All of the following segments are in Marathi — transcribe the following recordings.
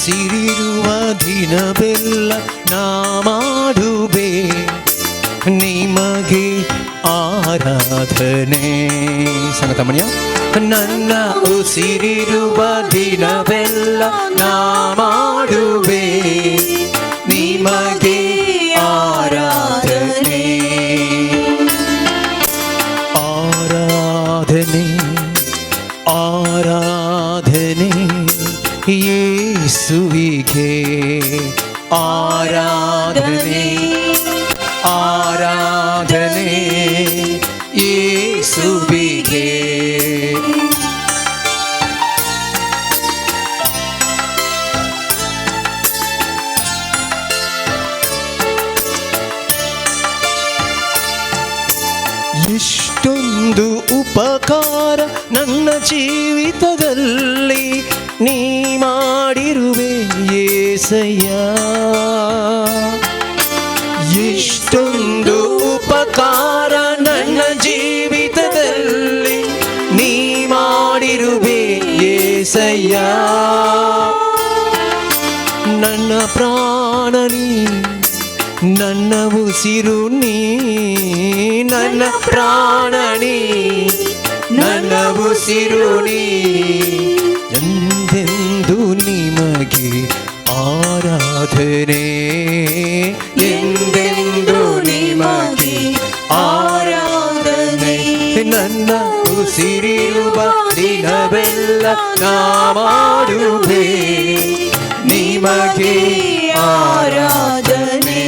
ಉಸಿರಿರುವ ದಿನವೆಲ್ಲ ನಾ ಮಾಡುವೆ ನಿಮಗೆ ಆರಾಧನೆ. ಸಂಗತಮಣ್ಯ. ನನ್ನ ಉಸಿರಿರುವ ದಿನವೆಲ್ಲ ನಾ ಮಾಡುವೆ ನಿಮಗೆ ಆರಾಧನೆ. ಆರಾಧನೆ ಆರಾಧನೆ ಯೇಸುವಿಗೆ. ಆರಾಧನೆ ಆರಾಧನೆ ಯೇಸುವಿಗೆ. ಎಷ್ಟೊಂದು ಉಪಕಾರ ನನ್ನ ಜೀವಿತದಲ್ಲಿ ನೀ ಮಾಡಿರುವೆ యేసయ్య. ಎಷ್ಟೊಂದು ಉಪಕಾರ ನನ್ನ ಜೀವಿತದಲ್ಲಿ ನೀ ಮಾಡಿರುವೆ యేసయ్య. ನನ್ನ ಪ್ರಾಣ ನೀ, ನನ್ನ ಉಸಿರು ನೀ, ನನ್ನ ಪ್ರಾಣ ನೀ, ನನ್ನ ಉಸಿರು ನೀ. ಎಂದೆಂದು ನಿಮಗೆ ಆರಾಧನೆ, ಎಂದೆಂದು ನಿಮಗೆ ಆರಾಧನೆ. ನನ್ನ ಉಸಿರಿರುವ ದಿನವೆಲ್ಲ ನಾ ಮಾಡುವೆ ನಿಮಗೆ ಆರಾಧನೆ.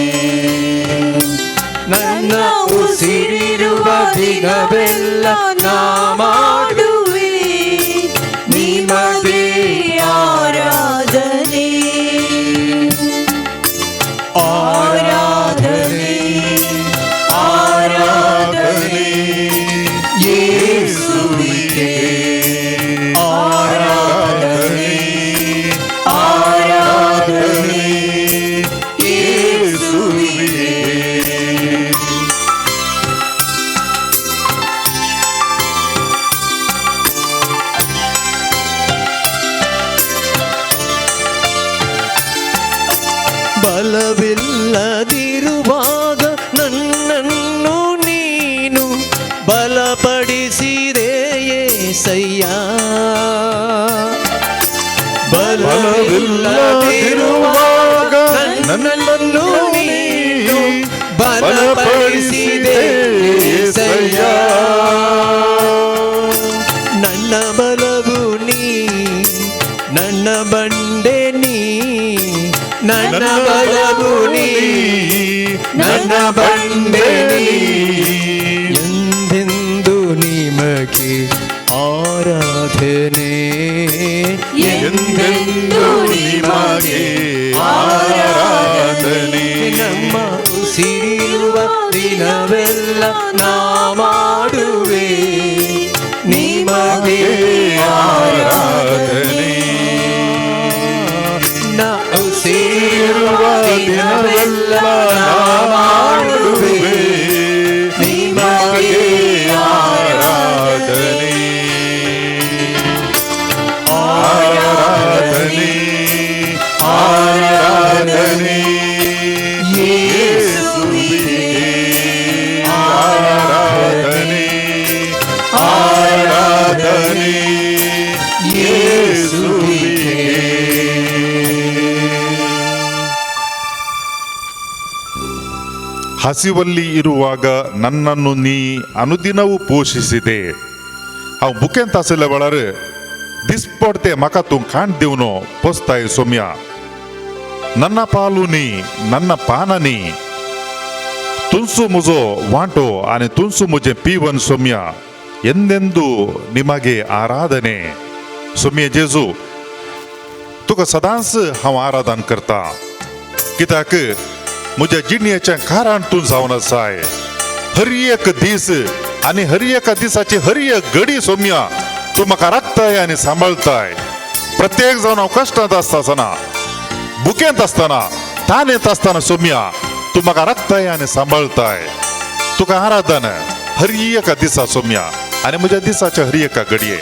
ನನ್ನ ಉಸಿರಿರುವ ದಿನವೆಲ್ಲ ನಾ ಮಾಡುವೆ ನಿಮಗೆ ಆರಾಧನೆ. ಆರಾಧನೆ ಆರಾಧನೆ ಯೇಸುವಿಗೆ. ಆರಾಧನೆ ಆರಾಧನೆ ಯೇಸುವಿಗೆ. ಬಲವಿಲ್ಲದಿರುವಾಗ ನನ್ನನ್ನು ನೀನು ಬಲಪಡಿಸಿದೆ యేసయ్య. ಬಲವಿಲ್ಲದಿರುವಾಗ ನನ್ನನ್ನು ನೀನು ಬಲಪಡಿಸಿದೆ యేసయ్య. ನನ್ನ ಬಲವು ನೀ, ನನ್ನ ಬಂಡೆ ನೀ, ನನ್ನ ಬಲವು ನೀ, ನನ್ನ ಬಂಡೆ ನೀ. ಎಂದೆಂದು ನಿಮಗೆ ಆರಾಧನೆ, ಎಂದೆಂದು ನಿಮಗೆ ಆರಾಧನೆ. ನಮ್ಮ ಉಸಿರಿರುವ ದಿನವೆಲ್ಲ ನಾ ಮಾಡುವೆ ನಿಮಗೆ ಆರಾಧನೆ. ಉಸಿರಿರುವ ದಿನವೆಲ್ಲ ನಾ ಮಾಡುವೆ ನಿಮಗೆ ಆರಾಧನೆ. ಆರಾಧನೆ ಆರಾಧನೆ ಯೇಸುವಿಗೆ. ಆರಾಧನೆ ಆರಾಧನೆ ಯೇಸುವಿಗೆ. ಹಸಿವಲ್ಲಿ ಇರುವಾಗ ನನ್ನನ್ನು ನೀ ಅನುದಿನವೂ ಪೋಷಿಸಿದೆ. ಅವು ಬುಕೆನ್ ತಾಸಿಲ್ಲ ಬಳರು ದಿಸ್ಪಡ್ತೆ ಮಕ ತು ಕಾಣ್ದೇವ್ನೋ ಪೋಸ್ತಾಯಿ ಸೌಮ್ಯ. ನನ್ನ ಪಾಲು ನೀ, ನನ್ನ ಪಾನ ನೀ. ತುನ್ಸು ಮುಜೋ ವಾಂಟೋ ಆನೆ ತುನ್ಸು ಮುಜೆ ಪೀವನ್ ಸೌಮ್ಯ. ಎಂದೆಂದು ನಿಮಗೆ ಆರಾಧನೆ. ಸೌಮ್ಯ ಜೇಜು तुक सदांस हम आराधन करता कित्याक मुझ्या जिणेच्या कारांतून जावन आसाय. हर एक दीस आनी हर एका दिसाची हर एक घडी सौम्या तू म्हाका राखताय आनी सांबाळताय. प्रत्येक जावन हांव कश्टांत आसतना, बुकेंत आसतना, ताणेंत आसतना सौम्या तू म्हाका राखताय आनी सांबाळताय. तुका आराधन हर एका दिसा सौम्या आनी म्हज्या दिसाच्या हर एका घडये.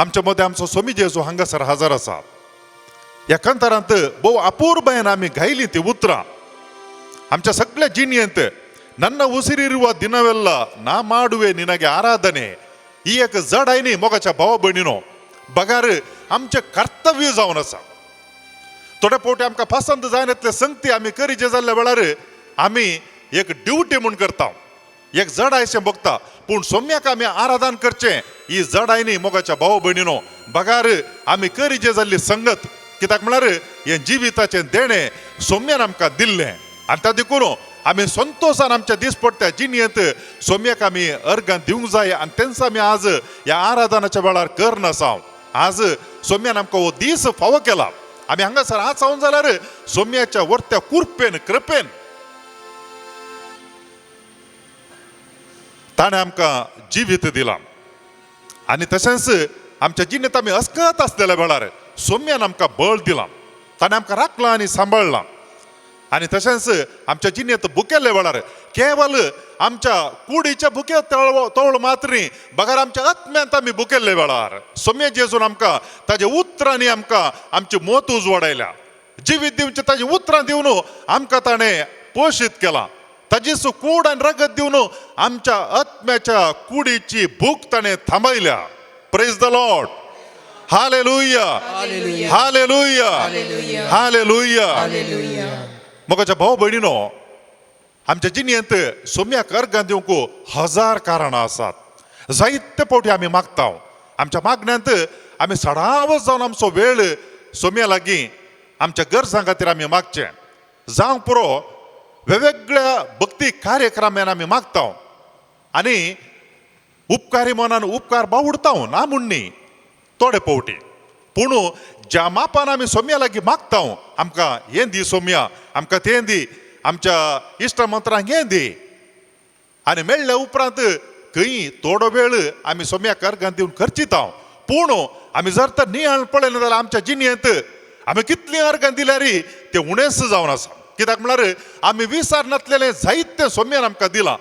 आमच्या मध्ये आमचो स्वामी जेजू हांगासर हजर आसा. ह्या कंतारांत भोव अपूर्वयन आमी गायली ती उतरां आमच्या सगळ्या जिणयेंत. ನನ್ನ ಉಸಿರಿರುವ ದಿನವೆಲ್ಲ ನಾ ಮಾಡುವೆ ನಿನಗೆ ಆರಾಧನೆ. ही एक जड आहे न्ही मोगाच्या भावा भयणीनो. बगार आमचे कर्तव्य जावन आसा. थोडे फावटी आमकां पसंत जायनातले संगती आमी करीचे जाल्ल्या वेळार आमी एक ड्युटी म्हूण करता, एक जड आयशें बगता. पूण सोम्याक आमी आराधन करचें ही जड आहे न्ही मोगाच्या भावा भयणीनो. बगार आमी करीचे जाल्ली संगत कित्याक म्हळ्यार हें जिविताचें देणें सोम्यान आमकां दिल्लें. आनी त्या देखून आमी संतोषान आमच्या दिसपट्ट्या जिणयेंत सोम्याक आमी अर्गां दिवंक जाय. आनी तेंच आमी आज ह्या आराधनाच्या वेळार करन आसा. आज सोम्यान आमकां हो दीस फावो केला. आमी हांगासर आसावन जाल्यार सोम्याच्या वर्त्या कृपेन कृपेन ताणें आमकां जिवीत दिलां. आनी तशेंच आमच्या जिणेंत आमी अस्कत आसलेल्या वेळार सोम्यान आमकां बळ दिलां. ताणें आमकां राखलां आनी सांबाळलां. आनी तशेंच आमच्या जिणेंत बुकेल्ल्या वेळार केवल आमच्या कुडीच्या बुके तवळ मात्र न्ही, बगार आमच्या आत्म्यांत आमी बुकेल्ल्या वेळार सोम्या जेजून आमकां ताज्या उतरांनी आमकां आमची मोत उजवाडायल्या. जिवीत दिवचें ताजी उतरां दिवन आमकां ताणें पोशीत केलां. ताजीच कूड आनी रगत दिवन आमच्या आत्म्याच्या कुडीची भूक ताणें थांबयल्या. Praise the Lord. Hallelujah hallelujah hallelujah. मोगाच्या भाव भयणीनो, आमच्या जिणयेंत सोम्याक अर्गां दिवंक हजार कारणां आसात. जायते फावटी आमी मागता. आमच्या मागण्यांत आमी सडावच जावन आमचो वेळ सोम्या लागीं आमच्या गरजां खातीर आमी मागचें. जावंक पुरो वेगवेगळ्या भक्ती कार्यक्रमांत आमी मागता. आनी उपकारी मनान उपकार बावडता ना म्हूण न्ही थोडे फावटी. पूण ज्या मापान आमी सोम्या लागीं मागता आमकां हें दी सोम्या, आमकां तें दी, आमच्या इश्ट मंत्रांक हें दी. आनी मेळ्ळ्या उपरांत खंय थोडो वेळ आमी सोम्याक अर्गां दिवन खर्चिता. पूण आमी जर तर नियाळ पळयलें जाल्यार आमच्या जिणयेंत आमी कितलीं अर्गां दिल्यार तें उणेंच जावन आसा. कित्याक म्हळ्यार आमी विसर नासलेलें जायतें सोम्यान आमकां दिलां.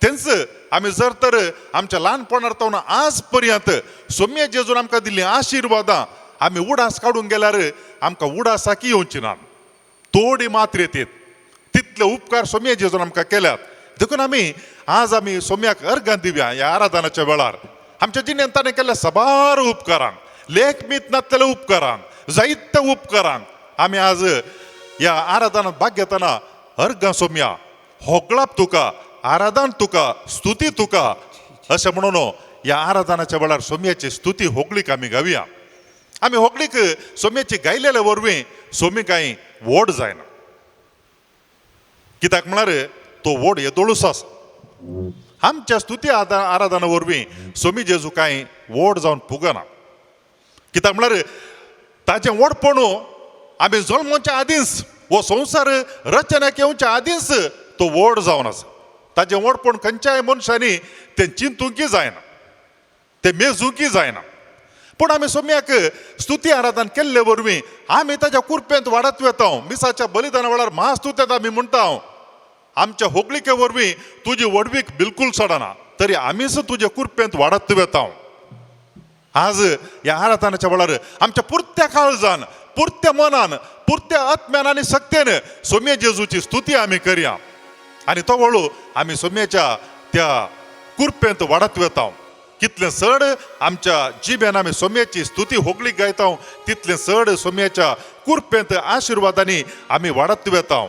तेंच आमी जर तर आमच्या ल्हानपणांत तावन आज पर्यंत सोम्या जेजून आमकां दिल्लीं आशिर्वादां आमी उडास काडूंक गेल्यार आमकां उडासाकी येवची ना. थोडी मात्र येतात. तितले उपकार सोम्या जेजून आमकां केल्यात. देखून आज आमी सोम्याक अर्गां दिवया ह्या आराधनाच्या वेळार. आमच्या जिणेंत ताणें केल्ल्या सबार उपकारांक, लेखमीत नासलेल्या उपकारांक, जायत्या उपकारांक आमी आज ह्या आराधनांत भाग घेतना अर्गां सोम्या, होगळाप तुका, आराधन तुका, स्तुती तुका अशें म्हणून ह्या आराधनाच्या वेळार सोम्याची स्तुती होगळीक आमी गावया. आमी होगळीक सोम्याची गायलेल्या वरवीं सोमी कांय व्हड जायना. कित्याक म्हळ्यार तो व्हड येदोळूच आसा. आमच्या स्तुती आराधना वरवीं सोमी जेजू कांय व्हड जावन पुगना. कित्याक म्हळ्यार ताचें व्हडपण आमी जल्माच्या आदींच हो संवसार रचण्याक येवच्या आदींच तो व्हड जावन आसा. ताचें व्हडपण खंयच्याय मनशांनी तें चिंतूंकय जायना, तें मेजूंकय जायना. पूण आमी सोम्याक स्तुती आराधन केल्ले वरवीं आमी ताच्या कृपेंत वाडत वेता. मिसाच्या बलिदाना वेळार महास्तुत्यांत आमी म्हणटा आमच्या होगळिके वरवीं तुजी वडवीक बिलकुल सडना, तरी आमीच तुजे कृपेंत वाडत वेता. आज ह्या आराधनाच्या वेळार आमच्या पुर्त्या काळजान, पुर्त्या मनान, पुर्त्या आत्म्यान आनी शक्तीन सोम्या जेजूची स्तुती आमी करया. आनी तो वळू आमी सोम्याच्या त्या कृपेंत वाडत वेता. कितलें चड आमच्या जिबेन आमी सोम्याची स्तुती होगळीक गायता तितलें चड सोम्याच्या कृपेंत आशिर्वादांनी आमी वाडत वेता.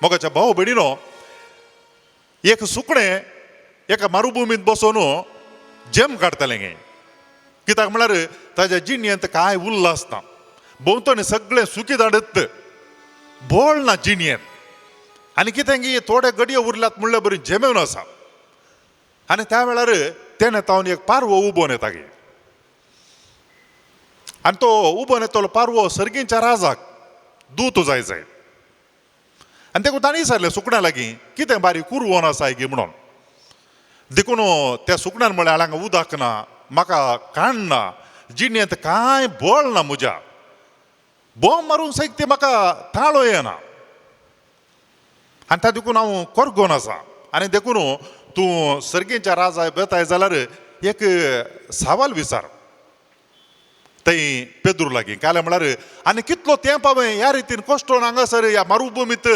मोगाच्या भाव भयणीनो, एक सुकणें एका मारुभुमींत बसून जेम काडटालें गे. कित्याक म्हळ्यार ताच्या जिणयेंत कांय उल्हास ना. भोंवतणी सगळें सुकी धाडत, बोळ ना जिणयेंत. आनी कितें गी थोडे गडयो उरल्यात म्हणल्यार बरी जेमेवन आसा. आनी त्या वेळार तेणें तावन एक पारवो उबोवन येता गे. आनी तो उबोवन येतलो पारवो सर्गींच्या राजाक दूत जाय जाय. आनी देखून ताणें विचारलें सुकण्यां लागीं कितें बारीक कुरवोन आसा गे म्हणून. देखून त्या सुकण्यान म्हळें हांगा उदक ना, म्हाका काण ना, जिणयेंत कांय बळ ना, म्हज्या बोंब मारून सैक ती म्हाका ताळो येना. आनी त्या देखून हांव कोरगोन आसा. आनी देखून तूं सर्गींच्या राजा बेताय जाल्यार एक सवाल विचार. थंय पेदूर लागीं काले म्हळ्यार आनी कितलो तेंप हांवें ह्या रितीन कश्टोन हांगासर ह्या मरुभुमीत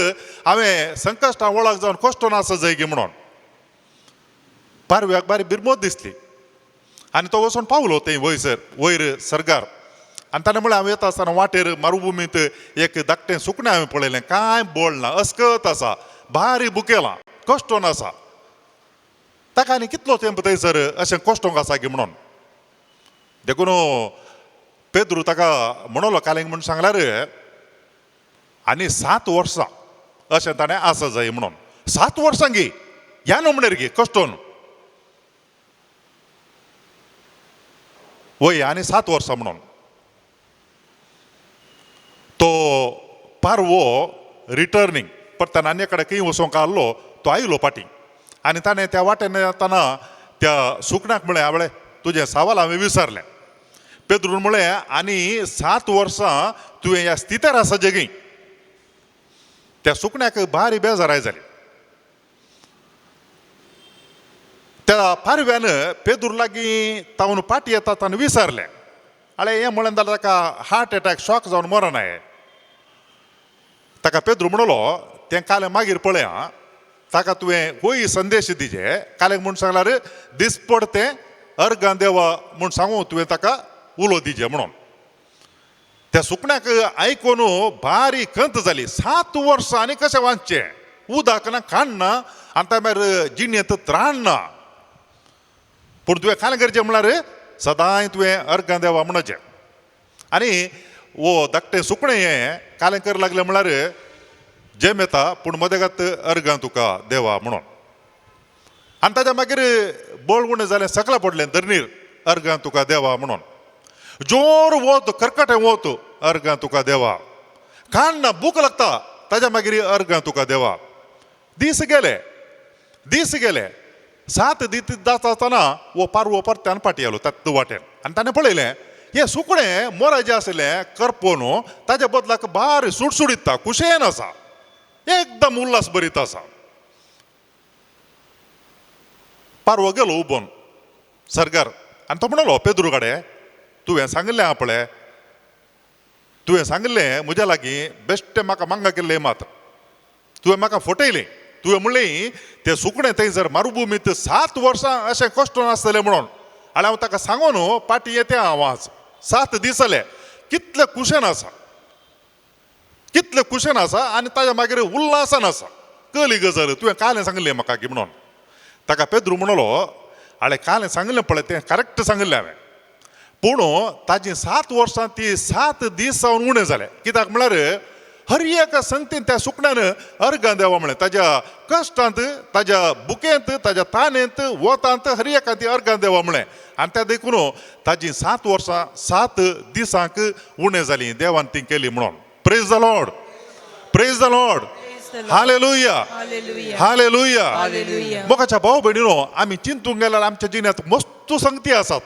हांवें संकश्टां वळख जावन कश्टोन आसा जाय गे म्हणून पारव्याक बारीक बिरमोद दिसली आनी तो वचून पावलो थंय वयर सरगार आनी ताणें म्हळें हांव येता आसतना वाटेर मरुभुमीत एक धाकटें सुकणें हांवें पळयलें कांय बोळ ना अस्कत आसा भारी बुकेलां कश्टोन आसा ताका आनी कितलो तेंप थंयसर अशें कश्टोंक आसा गे म्हणून देखून पेद्रू ताका म्हणलो कालेंक म्हूण सांगल्यार आनी 7 वर्सां अशें ताणें आसा जाय म्हणून 7 वर्सां गे ह्या नमणेर गे कश्टोन वय आनी 7 वर्सां म्हणून तो पारवो रिटर्निंग परत आनी कडेन खंय वचोंक आसलो तो आयलो फाटीं आनी ताणें त्या वाटेन येताना त्या सुकण्याक म्हळें आवळे तुजें सवाल हांवें विचारलें पेद्रून म्हळें आनी 7 वर्सां तुवें ह्या स्थितीर आसा जगी त्या सुकण्याक भारी बेजाराय जाली त्या पारव्यान पेदूर लागीं तावन पाटी येता ताणें विचारलें आळे हें म्हळें जाल्यार ताका हार्ट एटॅक शॉक जावन मरण हांवें ताका पेद्रू म्हणलो तें कालें मागीर पळया ताका तुवें होय संदेश दिजे कालें म्हूण सांगल्यार दिसपड तें अर्गां देवा म्हूण सांगू तुवें ताका उलो दिजे म्हणून त्या सुकण्याक आयकून भारी खंत जाली 7 वर्सां आनी कशें वाचचें उदक ना खाण ना आनी त्या भायर जिणेंत त्राण ना पूण तुवें कालें करचें म्हळ्यार सदांय तुवें अर्गां देवा म्हणचें आनी वो धाकटें सुकणें हें कालें कर लागलें म्हळ्यार जेम येता पूण मदेगात अर्गां तुका देवा म्हणून आनी ताच्या मागीर बळगुणें जालें सकला पडलें धरणीर अर्गां तुका देवा म्हणून जोर वत कर्कटें वत अर्गां तुका देवा खाण ना भूक लागता ताच्या मागीर अर्गां तुका देवा दीस गेले 7 दीस जाता आसतना वो पारवो परत्यान फाटी आयलो त्या वाटेन आनी ताणें पळयलें हें सुकणें मोरा जें आसलें करपोन ताच्या बदलाक भारी सुटसुडीत कुशेन आसा एकदम उल्हास भरीत आसा पारवो गेलो उबोन सरगार आनी तो म्हणलो पेद्रू कडेन तुवें सांगलें आपणें तुवें सांगलें म्हज्या लागीं बेश्टें म्हाका मांगा केल्लें मात तुवें म्हाका फटयलें तुवें म्हणलें तें सुकणें थंयसर मरुभुमीत 7 वर्सां अशें कश्टोन आसतलें म्हणून आनी हांव ताका सांगून पाटी येतें हांव आज 7 दीस जाले कितलें कुशेन आसा आनी ताच्या मागीर उल्हासान आसा कली गजाल तुवें कालें सांगलें म्हाका की म्हणून ताका पेद्रू म्हणलो आळे कालें सांगलें पळय तें करेक्ट सांगलें हांवें पूण ताची 7 वर्सां ती 7 दीस जावन उणें जालें कित्याक म्हळ्यार हर एका संगतीन त्या सुकण्यान अर्गां देवा म्हळें ताज्या कश्टांत ताज्या बुकेंत ताज्या तानेंत वतांत हर एका ती अर्गां देवा म्हळें आनी त्या देखून ताची 7 वर्सां 7 दिसांक उणें जालीं देवान ती केली म्हणून praise the Lord hallelujah hallelujah मोगाच्या भाव भयणीनो आमी चिंतूंक गेल्यार आमच्या जिणेंत मस्तू संगती आसात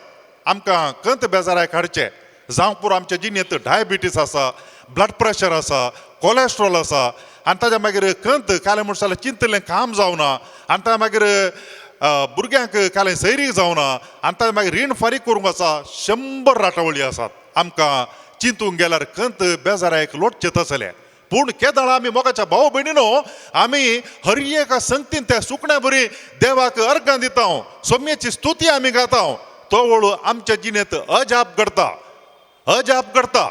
आमकां कंत बेजाराय काडचे जावं पुरो आमच्या जिणेंत डायबिटीस आसा ब्लड प्रेशर आसा कोलेस्ट्रॉल आसा आनी ताच्या मागीर कंत कालें म्हणटा जाल्यार चिंतलें काम जावना आनी ताच्या मागीर भुरग्यांक कालें सैरीक जावना आनी ताच्या मागीर रीण फारीक करूंक आसा 100 राटावळी आसात आमकां चिंतूंक गेल्यार कंत बेजारायक लोटचें तसलें पूण केदाळ आमी मोगाच्या भाव भयणीनो आमी हर एका संगतीन त्या सुकण्या बरी देवाक अर्गां दिता सोम्याची स्तुती आमी गाता तो वळू आमच्या जिणेंत अजाप घडता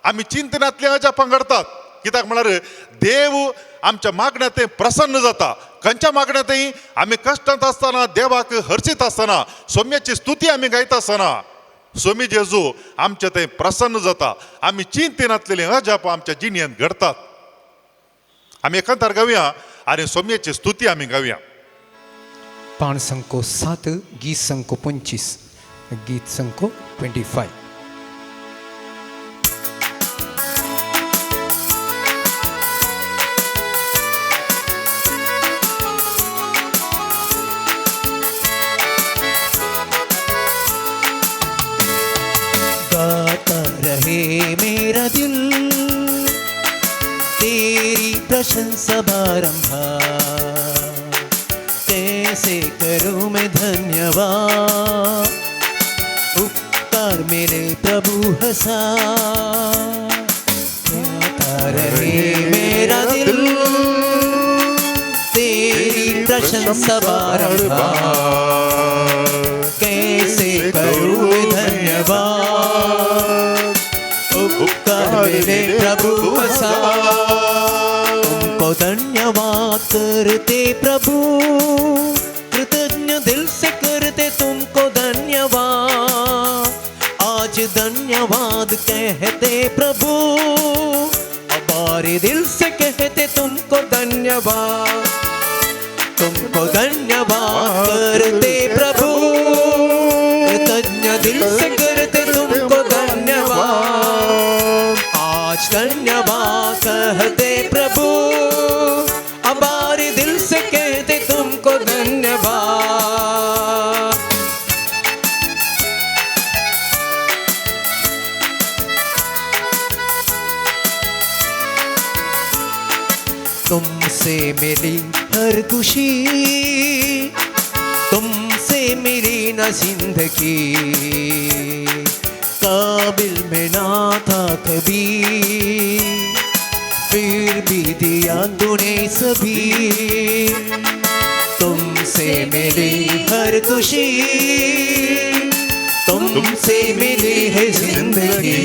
आमी चिंतनांतले अजापां घडतात कित्याक म्हळ्यार देव आमच्या मागण्यांत प्रसन्न जाता खंयच्या मागण्यांतय आमी कश्टांत आसतना देवाक हर्शीत आसतना सोम्याची स्तुती आमी गायता आसतना सोमी जेजू आमचे थंय प्रसन्न जाता आमी चिंतनांतलेले अजापां आमच्या जिणेंत घडतात आमी एकांतार गावया आनी सोम्याची स्तुती आमी गावया पाण संको 7 गीत संको 25 गीत संको 25 रहे मेरा दिल तेरी प्रशंसा बारंबार कैसे करूं मैं धन्यवाद उपकार मेरे प्रभु हंसा गाता रहे मेरा दिल तेरी प्रशंसा बारंबार कैसे करूं धन्यवाद उपकार मेरे प्रभु हंसा तुमको धन्यवाद करते प्रभु कृतज्ञ दिल से करते तुमको धन्यवाद आज धन्यवाद कहते प्रभु हमारे दिल से कहते तुमको धन्यवाद तुमको धन्यवाद करते प्रभु कृतज्ञ दिल से करते तुमको धन्यवाद आज धन्यवाद कहते प्रभु हमारे दिल से कहते तुमको धन्यवाद तुमसे मिली हर खुशी तुमसे मिली न जिंदगी काबिल में ना था कभी फिर भी दिया तूने सभी तुमसे मिली हर खुशी तुमसे मिली है जिंदगी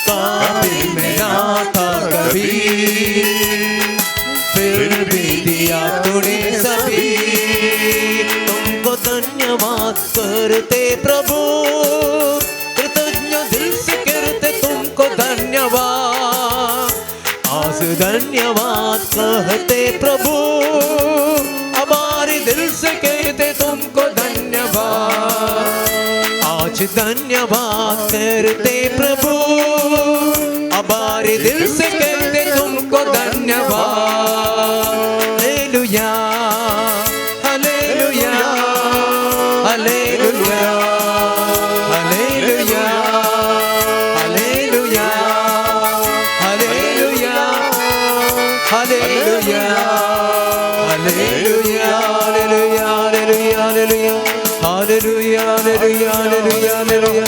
काबिल में ना था कभी फिर भी दिया तूने सभी तुमको धन्यवाद करते प्रभु कृतज्ञ दिल से करते तुमको धन्यवाद आज धन्यवाद कहते प्रभु हमारे दिल से कहते तुमको धन्यवाद आज धन्यवाद करते प्रभु हमारे दिल से कहते तुमको धन्यवाद hallelujah hallelujah hallelujah hallelujah hallelujah hallelujah hallelujah hallelujah hallelujah hallelujah hallelujah hallelujah hallelujah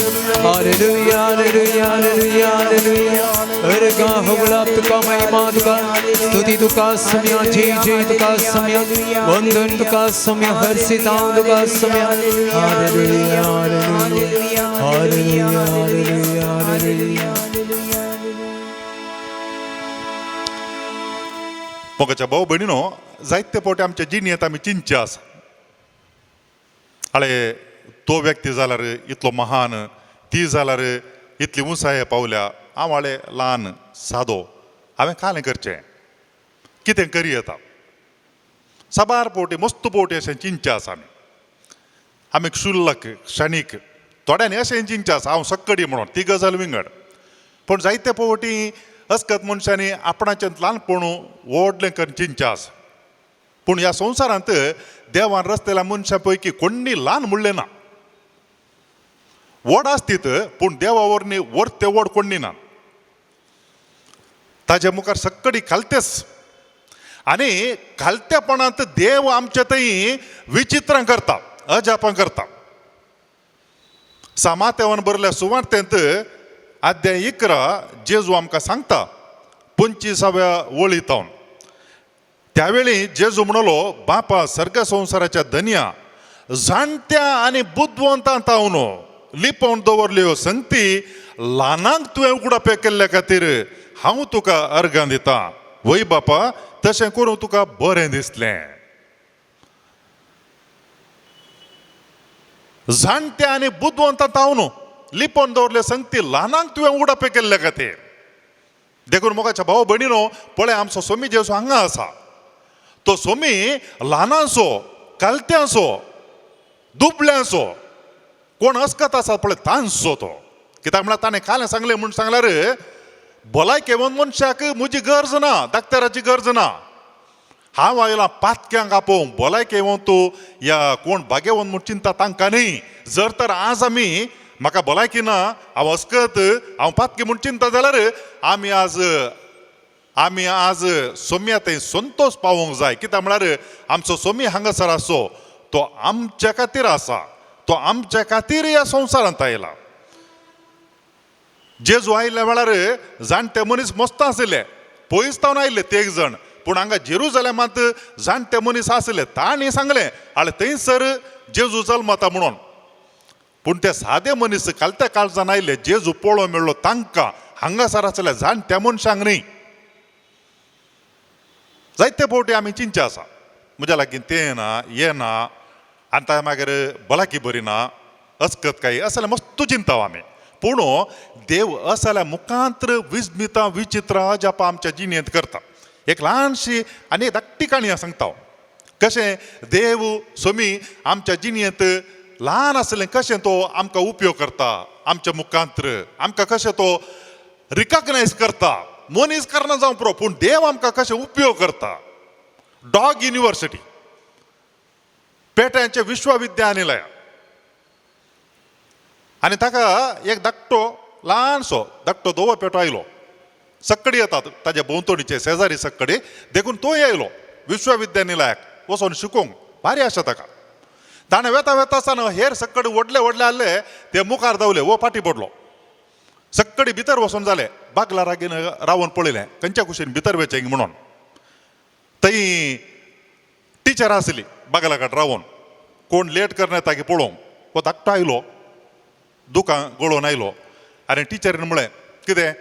hallelujah hallelujah hallelujah hallelujah हर गाह गुलाब तुका महिमा तुका स्तुति तुका समय जय जय तुका समय वंदन तुका समय हर सिताओं तुका समय hallelujah hallelujah hallelujah hallelujah hallelujah मोगाच्या भाऊ बहिणीनो जायते पोटे आमच्या जिणेत आम्ही चिंचे आसा आळे तो व्यक्ती जाला रे इतलो महान ती जाला रे इतली उंचाये पावल्या आवाळे ल्हान सादो हांवें कालें करचें कितें करी येता साबार पोवटी मस्त पोवटी अशें चिंचे आसा आमी क्षुल्लक क्षणीक थोड्यांनी अशें चिंचे आसा हांव सक्कडी म्हणून ती गजाल विंगड पूण जायते पोवटी अस्कत मनशांनी आपणाचें ल्हानपणू व्हडलें करून चिंचे आसा पूण ह्या संवसारांत देवान रचलेल्या मनशां पैकी कोण्णी ल्हान म्हणलें ना व्हड आसतीत पूण देवा वरनी वर्ते व्हड कोण्णी ना ताजे मुखार सक्कडी घालतेच आनी घालतेपणांत देव आमचे थंय विचित्रां करता अजापां करता सामातेवन बरयल्या सुवार्तेंत अध्याय 11 जेजू आमकां सांगता 25व्या वळींतावन त्यावेळी जेजू म्हणलो बापा सर्ग संवसाराच्या धन्या जाणट्या आनी बुद्धवंतां तावन लिपोवन दवरल्यो संगती ल्हानांक तुवें उगडापे केल्ल्या खातीर हांव तुका अर्गां दितां वय बापा तशें करून तुका बरें दिसलें जाणट्या आनी बुद्धवंतां तावन लिपोवन दवरल्यो संगती ल्हानांक तुवें उगडापे केल्ल्या खातीर देखून मोगाच्या भाव भयणीनो पळय आमचो स्वामी जेजू हांगा आसा तो स्वामी ल्हानांचो कालत्यांचो दुबळ्यांचो कोण अस्कत आसा पळय तांचो तो कित्याक म्हळ्यार ताणें कालें सांगलें म्हूण सांगल्यार भलायकेवन मनशाक म्हजी गरज ना दाक्तराची गरज ना हांव आयलां पातक्यांक आपोवंक भलायकेवन तूं या कोण भाग्यवन म्हूण चिंता तांकां न्ही जर तर आज आमी म्हाका भलायकी ना हांव अस्कत हांव पातकी म्हूण चिंता जाल्यार आमी आज सोम्या थंय संतोश पावोंक जाय कित्याक म्हळ्यार आमचो सोमी हांगासर आसो तो आमच्या खातीर आसा तो आमच्या खातीर ह्या संवसारांत आयला जेजू आयिल्ल्या वेळार जाणटे मनीस मस्त आशिल्ले पयसतावन आयिल्ले ते एक जण पूण हांगा जेरुजलेमांत जाणटे मनीस आशिल्ले तांणी सांगलें आले थंयसर जेजू जल्मता म्हणून पूण ते सादे मनीस कालत्या काळजान आयिल्ले जेजू पळोवंक मेळ्ळो तांकां हांगासर आसल्या जाणट्या मनशांक न्ही. जायते फावटी आमी चिंचे आसा म्हज्या लागीं तें ना हें ना आतां मागीर भलायकी बरी ना अचकत काही असले मस्त चिंताव आमी पूण देव असल्या मुखांत्र विस्मितां विचित्रां अजापां आमच्या जिणेंत करता. एक ल्हानशी आनी एक धाकटी काणी सांगता कशें देव सोमी आमच्या जिणेंत ल्हान आसलें कशें तो आमकां उपयोग करता आमच्या मुखांत्र आमकां कशें तो रिकॉग्नायज करता. मनीस करना जावं पुरो पूण देव आमकां कशें उपयोग करता. डॉग युनिवर्सिटी पेट्यांचें विश्वविद्यानिलय आनी ताका एक धाकटो ल्हानसो धाकटो धवो पेटो आयलो सक्कडी येतात ताजे भोंवतणीचे शेजारी सक्कडी देखून तोय आयलो विश्वविद्यानिलयाक वचोन शिकोवंक भारी आशा ताका. ताणें वेता वेता आसतना हेर सक्कडी व्हडले व्हडले आहले ते मुखार धांवले वो फाटी पडलो. सक्कडी भितर वचोन जाले बागला रागीन रावन पळयलें खंयच्या कुशीन भितर वचें म्हणून. थंय टिचर आसली बागला कडेन रावन कोण लेट करना येता की पळोवंक. वो धाकटो आयलो दुकां गळोवन आयलो आनी टिचरीन म्हळें कितें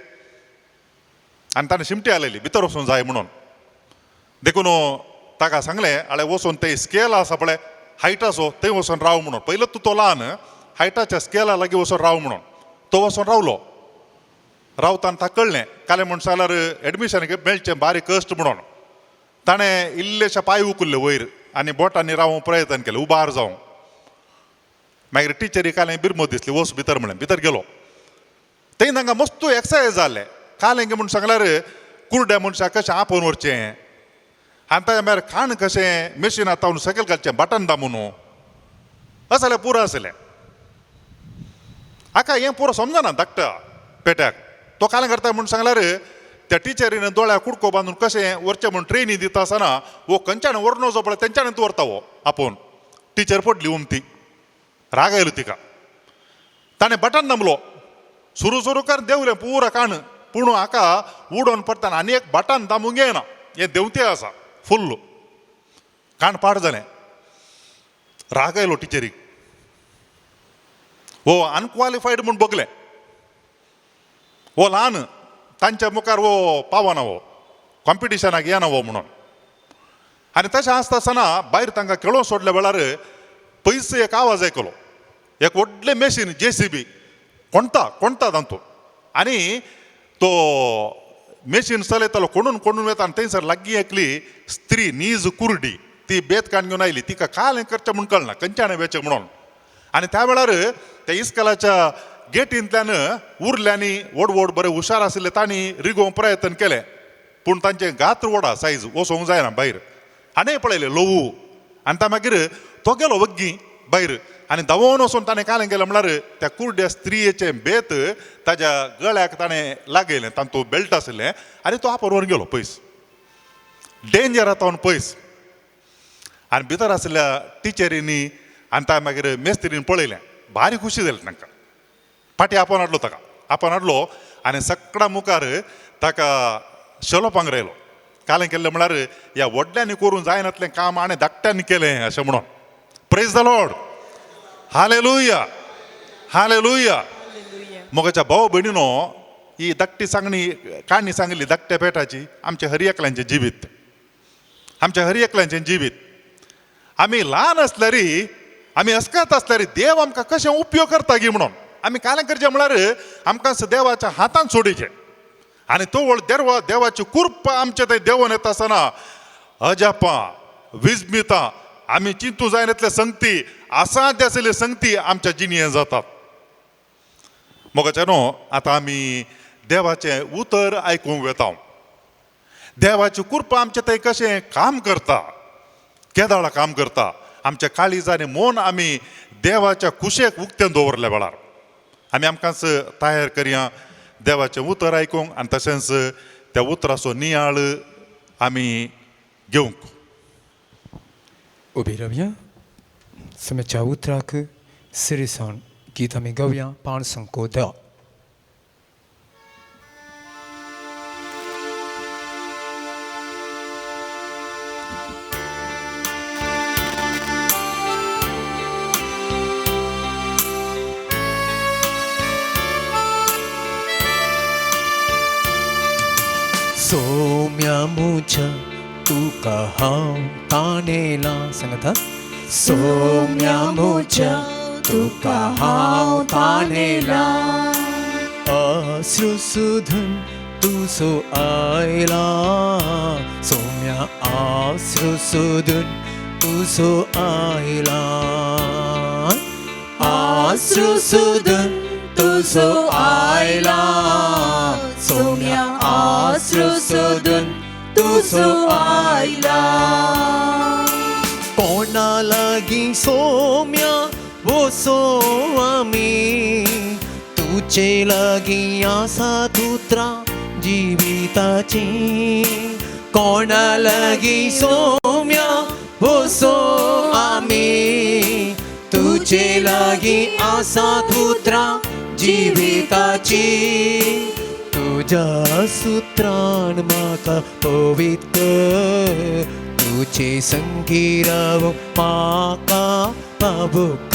आनी ताणें शिमटी आयलेली भितर वचून जाय म्हणून. देखून ताका सांगलें आळे वचोन थंय स्केल आसा पळय हायटाचो थंय वचोन राव म्हणून. पयलो तूं तो ल्हान हायटाच्या स्केला लागीं वचोन राव म्हणून. तो वचोन रावलो रावताना ताका कळ्ळें काले म्हणटा जाल्यार एडमिशन मेळचें बारीक कश्ट म्हणून. ताणें इल्लेशे पांय उखल्ले वयर आनी बोटांनी रावूंक प्रयत्न केलें उबार जावंक. मागीर टिचरी कालें बिरमो दिसली वच भितर म्हणलें भितर गेलो. थंय तांकां मस्त एक्सरसायज जाल्ले कालें गे म्हूण सांगल्यार कुर्ड्या मनशाक कशें आपोवन व्हरचें आनी ताच्या भायर खाण कशें मेशिनांत तावन सकयल घालचें बटन दामून अशें जाल्यार पुरो आसलें. हाका हें पुरो समजना धाकट्या पेट्याक. तो कालें करता म्हूण सांगल्यार त्या टिचरीन दोळ्याक कुडको बांदून कशें व्हरचें म्हूण ट्रेनी दिता आसतना वो खंयच्यान व्हरून वचो पळय तेंच्यानच व्हरता वो आपोवन. टिचर पडली उमती राग आयलो तिका. ताणें बटन दामलो सुरू सुरू कर देंवलें पुरो काण पूण हाका उडोवन पडटाना आनी एक बटन दामूंक येना. हें देंवतें आसा फुल्ल काण पाड जालें. राग आयलो टिचरीक. वो अनक्वालिफायड म्हूण बगलें वो ल्हान तांच्या मुखार वो पावना वो कॉम्पिटिशनाक येना वो म्हणून. आनी तशें आसता आसतना भायर तांकां खेळोवन सोडल्या वेळार पयस एक आवाज आयकलो. एक व्हडलें मेशीन JCB कोणता तांतून आनी तो मेशीन चलयतालो कोणून कोणून वता आनी थंयसर लागीं एकली स्त्री नीज कुर्डी ती बेत काण घेवन आयली. तिका कालें करचें म्हूण कळना खंयच्यान वेचें म्हणून. आनी त्या वेळार त्या इस्कलाच्या गेटींतल्यान उरल्यांनी व्हड व्हड बरें हुशार आशिल्ले तांणी रिगोवंक प्रयत्न केलें पूण तांचें गात्र व्हडा सायज वचोंक जायना भायर. आनी पळयलें लवू आनी ता मागीर तो गेलो वग्गी भायर आनी धांवोन वचून ताणें कालें केलें म्हळ्यार त्या कुर्ड्या स्त्रियेचें बेत ताच्या गळ्याक ताणें लागयलें तातूंत बेल्ट आशिल्लें आनी तो आपोवन व्हरून गेलो पयस डेंजर आतां पयस. आनी भितर आशिल्ल्या टिचरींनी आनी ता मागीर मेस्त्रीन पळयलें भारी खुशी जाली तांकां. फाटीं आपोवन हाडलो ताका आपोवन हाडलो आनी सक्कडा मुखार ताका शेलोपांक रायलो. कालें केल्लें म्हळ्यार ह्या व्हडल्यांनी करूंक जायनातलें काम आनी धाकट्यांनी केलें अशें म्हणून. Praise the Lord. Hallelujah hallelujah. मोगाच्या भाव भयणीनो ही धाकटी काणी सांगली धाकट्या पेटाची आमच्या हर एकल्यांचें जिवीत आमच्या हर एकल्यांचें जिवीत. आमी ल्हान आसल्यारी आमी अस्कात आसल्यारी देव आमकां कशें उपयोग करता गी म्हणून आमी कालें करचें म्हळ्यार आमकां देवाच्या हातांत सोडिचें आनी तो व्हड देवाची कृप आमचे थंय देंवोन येता आसतना अजापां विस्मितां आमी चिंतू जायनातले संगती असाध्य आशिल्ले संगती आमच्या जिणेंत जातात. मोगाचेनो आतां आमी देवाचें उतर आयकूंक वेता. देवाची कृपा आमचे थंय कशें काम करता केदाळा काम करता. आमच्या काळीजांनी मन आमी देवाच्या कुशेक उक्तेन दवरल्या वेळार आमी आमकांच तयार करया देवाचें उतर आयकूंक आनी तशेंच त्या उतराचो नियाळ आमी घेवंक. उबी रावया. समच्या उतराक सिरिसान गीत आमी गावया 510. सौम्या मुझ्या तुका हांव ताणेला. सांगात हा. सौम्या मुझ्या तुका हांव ताणेला. अश्रुसुधन तुझो आयला. सौम्या अश्रुसुधन तुझो आयला. अश्रुसुधन तुझो आयला. सौम्या अश्रुसुधन तुझो आयला. कोणा लागी सौम्या वसो आमी. तुझे लागी आसा धुत्रा जिविताची. कोणा लागी सौम्या वसो आमी. तुझे लागी आसा धुत्रा जिविताची. तुझ्या सुत्रान म्हाका पवित कर. तुझे संगी रावूंक म्हाका बाबूक.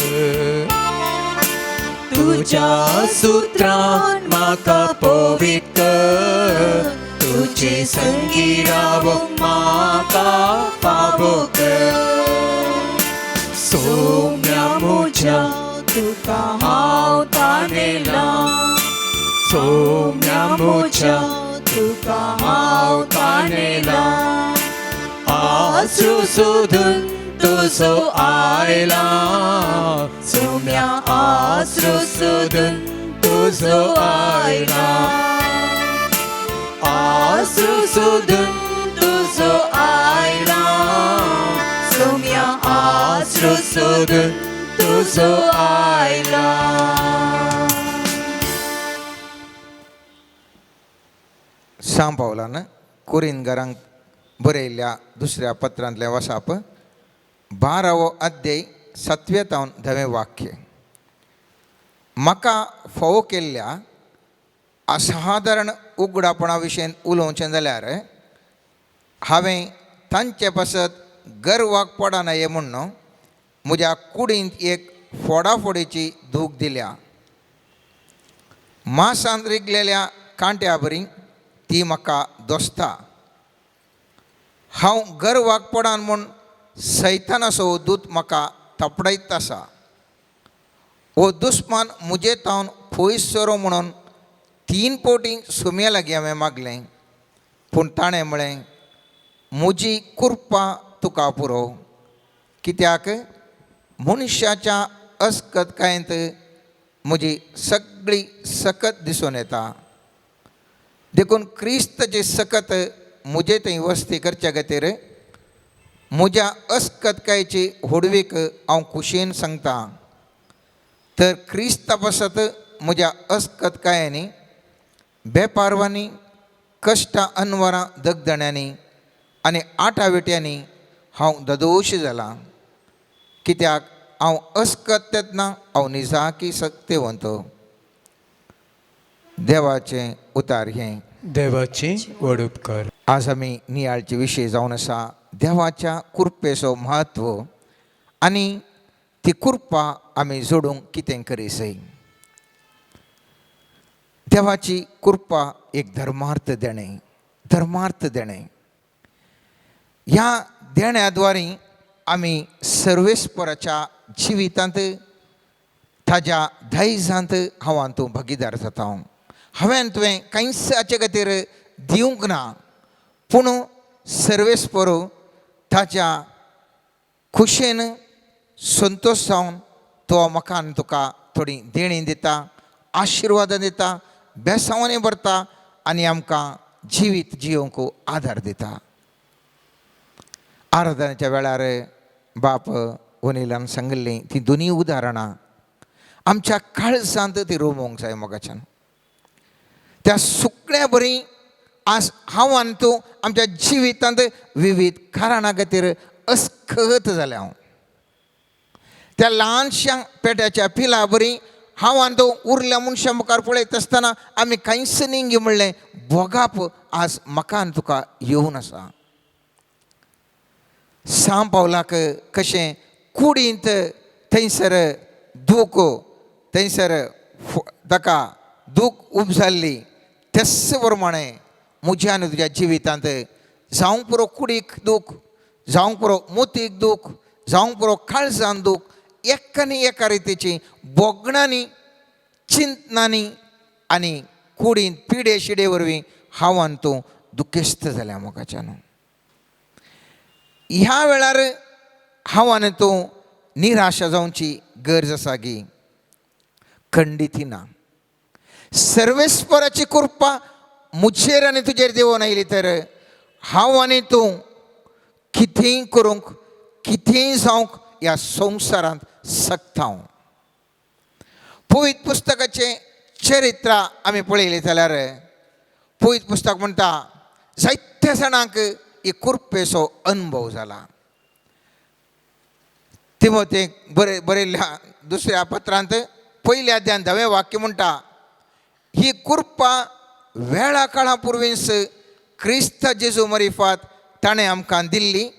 तुझ्या सुत्रान म्हाका पवित कर. तुझे संगी रावूंक म्हाका बाबूक. सौम्या मुझ्या तुका हांव ताणेला. सौम्या मुझ्या तुका हांव ताणेला. अश्रुसुधन तुझो आयला. सौम्या अश्रुसुधन तुझो आयला. अश्रुसुधन तुझो आयला. सौम्या अश्रुसुधन तुझो आयला. सांग पावलान कुरिनगरांक बरयल्ल्या दुसऱ्या पत्रांतलें वसाप 12वो अध्याय 7वें तावन 10वें वाक्य. म्हाका फोव केल्ल्या असाधारण उगडापणा विशयी उलोवचें जाल्यार हांवें तांचे पासत गर्वाक पडा नये म्हणून म्हज्या कुडींत एक फोडाफोडीची दूख दिल्या. मांसान रिगलेल्या कांट्या बरी ती म्हाका दोसता. हांव गर्वाक पडान म्हूण सैतानाचो दूत म्हाका तपडयत आसा. हो दुस्मान मुजे तावन पयस सरो म्हणून 3 फावटी सुम्या लागीं हांवें मागलें. पूण ताणें म्हळें, म्हजी कृपा तुका पुरो. कित्याक मनशाच्या अस्कतकायेंत म्हजी सगळी सकत दिसून येता. देखून क्रिस्ताची सकत म्हजे थंय वस्ती करचे खातीर म्हज्या अस्कतकायेची होडवीक हांव खुशयेन सांगतां. तर क्रिस्ता पासत म्हज्या अस्कतकायांनी, बेपारवांनी, कश्टां अनवरां दगदण्यांनी आनी आटाविट्यांनी हांव ददोश जाला. कित्याक हांव अस्कत तेन्ना हांव निजाकी सक्तिवंत. देवाचें उतार हें. देवाची वडूप कर. आज आमी नियाळचे विशय जावन आसा देवाच्या कृपेचो म्हत्व आनी ती कृपा आमी जोडूंक कितें करीसय. देवाची कृपा एक धर्मार्थ देणें. धर्मार्थ देणें ह्या देण्याद्वारे आमी सर्वेस्पराच्या जिवितांत ताज्या दायजांत हांव तूं भागीदार जाता. हांवें तुवें कांयच हाचे खातीर दिवंक ना, पूण सर्वेस्पर ताच्या खुशेन संतोश जावन तो म्हाका आनी तुका थोडी देणी दिता, आशिर्वाद दिता, बेसांवांनी भरता आनी आमकां जिवीत जियोंक आदार दिता. आराधनेच्या वेळार बाप वनिलान सांगिल्लीं ती दोनी उदाहरणां आमच्या काळजांत ती रोमोवंक जाय. मोगाच्यान त्या सुकण्या बरी आज हांव आनी तूं आमच्या जिवितांत विविध कारणां खातीर अस्खत जाल्या. हांव त्या ल्हानशा पेट्याच्या पिला बरी हांव आनी तूं उरल्या मनशा मुखार पळयत आसतना आमी कांयच निंगी म्हणलें भोगाप आज म्हाका आनी तुका येवन आसा. सांग पावलाक कशें कुडींत थंयसर दूख, थंयसर ताका दूख उब जाल्ली, तेच प्रमाणें म्हज्या आनी तुज्या जिवितांत जावंक पुरो कुडीक दूख, जावंक पुरो मोतीक दूख, जावंक पुरो काळजान दूख, एकानी एका रितीची बोगणांनी चिंतनांनी आनी कुडींत पिडे शिडे वरवीं हांवान तूं दुखेस्त जाल्या मोगाच्यान. ह्या वेळार हांवान तूं निराशा जावची गरज आसा गी? खंडीत ना. सर्वेस्पराची कृपा मुझेर आनी तुजेर देवून आयली तर हांव आनी तूं कितेंय करूंक, कितेंय जावंक ह्या संवसारांत सकता. पवित्र पुस्तकाचें चरित्र आमी पळयलें जाल्यार पवित्र पुस्तक म्हणटा जायत्या जाणांक ही कृपेचो अनुभव जाला. तिमोथेक बरयल्ल्या दुसऱ्या पत्रांत पयल्या अध्यायान 10वें वाक्य म्हणटा, ही कृपा वेळा काळा पुर्वीच क्रिस्त जेजू मरिफात ताणें आमकां दिल्ली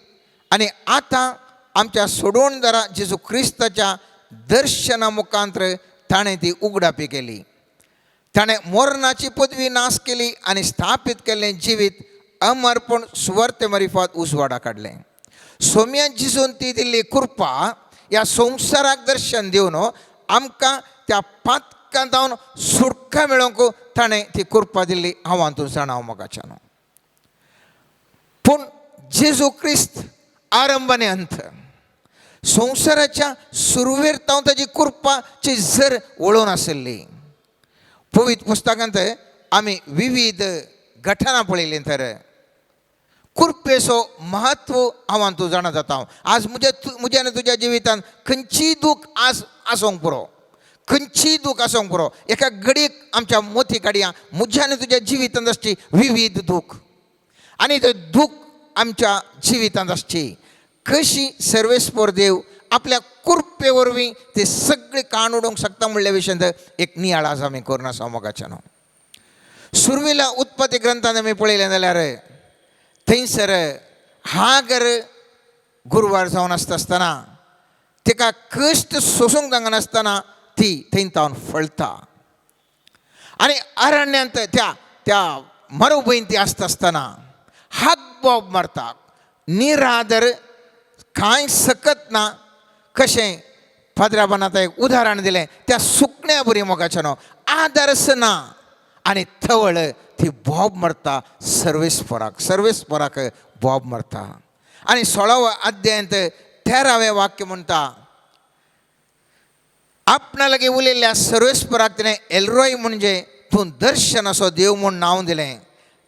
आनी आतां आमच्या सोडवणदारा जेजू क्रिस्ताच्या दर्शना मुखांतर ताणें ती उगडापी केली. ताणें मरणाची पदवी नाश केली आनी स्थापीत केल्लें जिवीत अमरपण सुवार्थ मरिफात उजवाडा काडलें. सोम्या जिजून ती दिल्ली कृपा ह्या संवसाराक दर्शन दिवन आमकां त्या पातकां जावन सुटका मेळोवंक ताणें ती कृपा दिल्ली. हांव तूं जाणाव मोगाच्यान. पूण जेजू क्रिस्त आरंभाने अंत, संवसाराच्या सुरवेर तावन ताची कृपाची झर वळोवन आसली. पवित्र पुस्तकांत आमी विविध घटना पळयली तर कृपेचो महत्व हांव तूं जाणा जाता. आज म्हज्या आनी तुज्या जिवितांत खंयचीय दूख आज आसूंक पुरो, खंयचीय दूख आसूंक पुरो. एका घडीक आमच्या मोती काडया म्हज्या आनी तुज्या जिवितांत आसची विविध दूख, आनी ते दूख आमच्या जिवितांत आसची. कशी सर्वेस्पर देव आपल्या कृपे वरवीं ते सगळे काण उडोवंक शकता म्हणल्या विशयांत एक नियाळ आज आमी करून आसा मोगाच्यान. सुरवेला उत्पत्ती ग्रंथांत आमी पळयलें जाल्यार थंयसर हागर गुरवार जावन आसतना तिका कश्ट सोसूंक जायनासतना ती थंय तावन फळटा. आनी अरण्यांत त्या मरुभूंयत ती आसतना हाक बोब मारता, निरादर, कांय सकत ना. कशें फादराबानात एक उदाहरण दिलें, त्या सुकण्या बरी मोगाच्यान आदर्श ना आनी थवळ ती बोब मारता सर्वेस्पराक बोब मारता. आनी 16व्या अध्यायांत 13वें वाक्य म्हणटा, आपणा लागीं उलयल्ल्या सर्वेस्पराक तिणें एलरोय म्हणजे तूं दर्शन असो देव म्हूण नांव दिलें.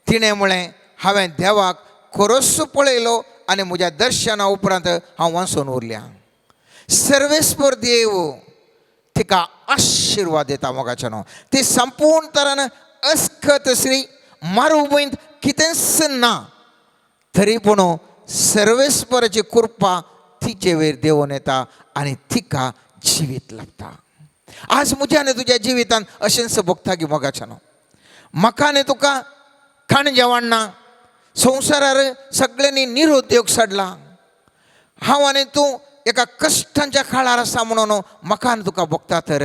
तिणें म्हळें, हांवें देवाक खरोच पळयलो आनी म्हज्या दर्शना उपरांत हांव वाचून उरल्या. सर्वेस्पर देव तिका आशिर्वाद दिता मोगाच्यान. ती संपूर्ण तरान अस्खत श्री मरुभूंयत कितेंच ना तरी पूण सर्वेस्पराची कृपा तिचे वयर देंवून येता आनी तिका जिवीत लाभता. आज म्हज्या आनी तुज्या जिवितांत अशेंच भोगता गी मोगाच्यान. म्हाका आनी तुका खाण जेवण ना, संवसारार सगळ्यांनी निरुद्योग सडला. हांव आनी तूं एका कश्टांच्या काळार आसा म्हणून म्हाका आनी तुका भोगता तर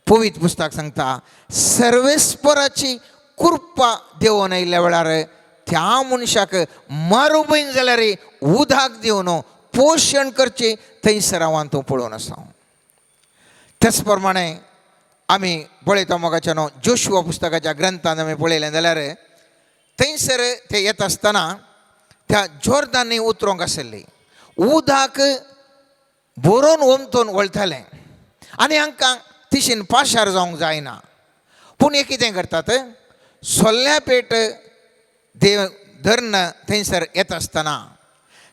पवित्र पुस्तक सांगता सर्वेस्पराची कृपा देंवून आयिल्ल्या वेळार त्या मनशाक मरुभूंय जाल्यार उदक दिवन पोशण करचें थंयसर हांव तूं पळोवन आसा. त्याच प्रमाणे आमी पळयता मोगाच्यान जोशुआ पुस्तकाच्या ग्रंथांत आमी पळयलें जाल्यार थंयसर ते येता आसतना त्या जोर्दानी उतरोंक आसली. उदक बरोवन ओमतोन वळतालें आनी हांकां तिशीन पाशार जावंक जायना. पूण हे कितें करतात, सोल्ल्या पेट देव धरण थंयसर येता आसतना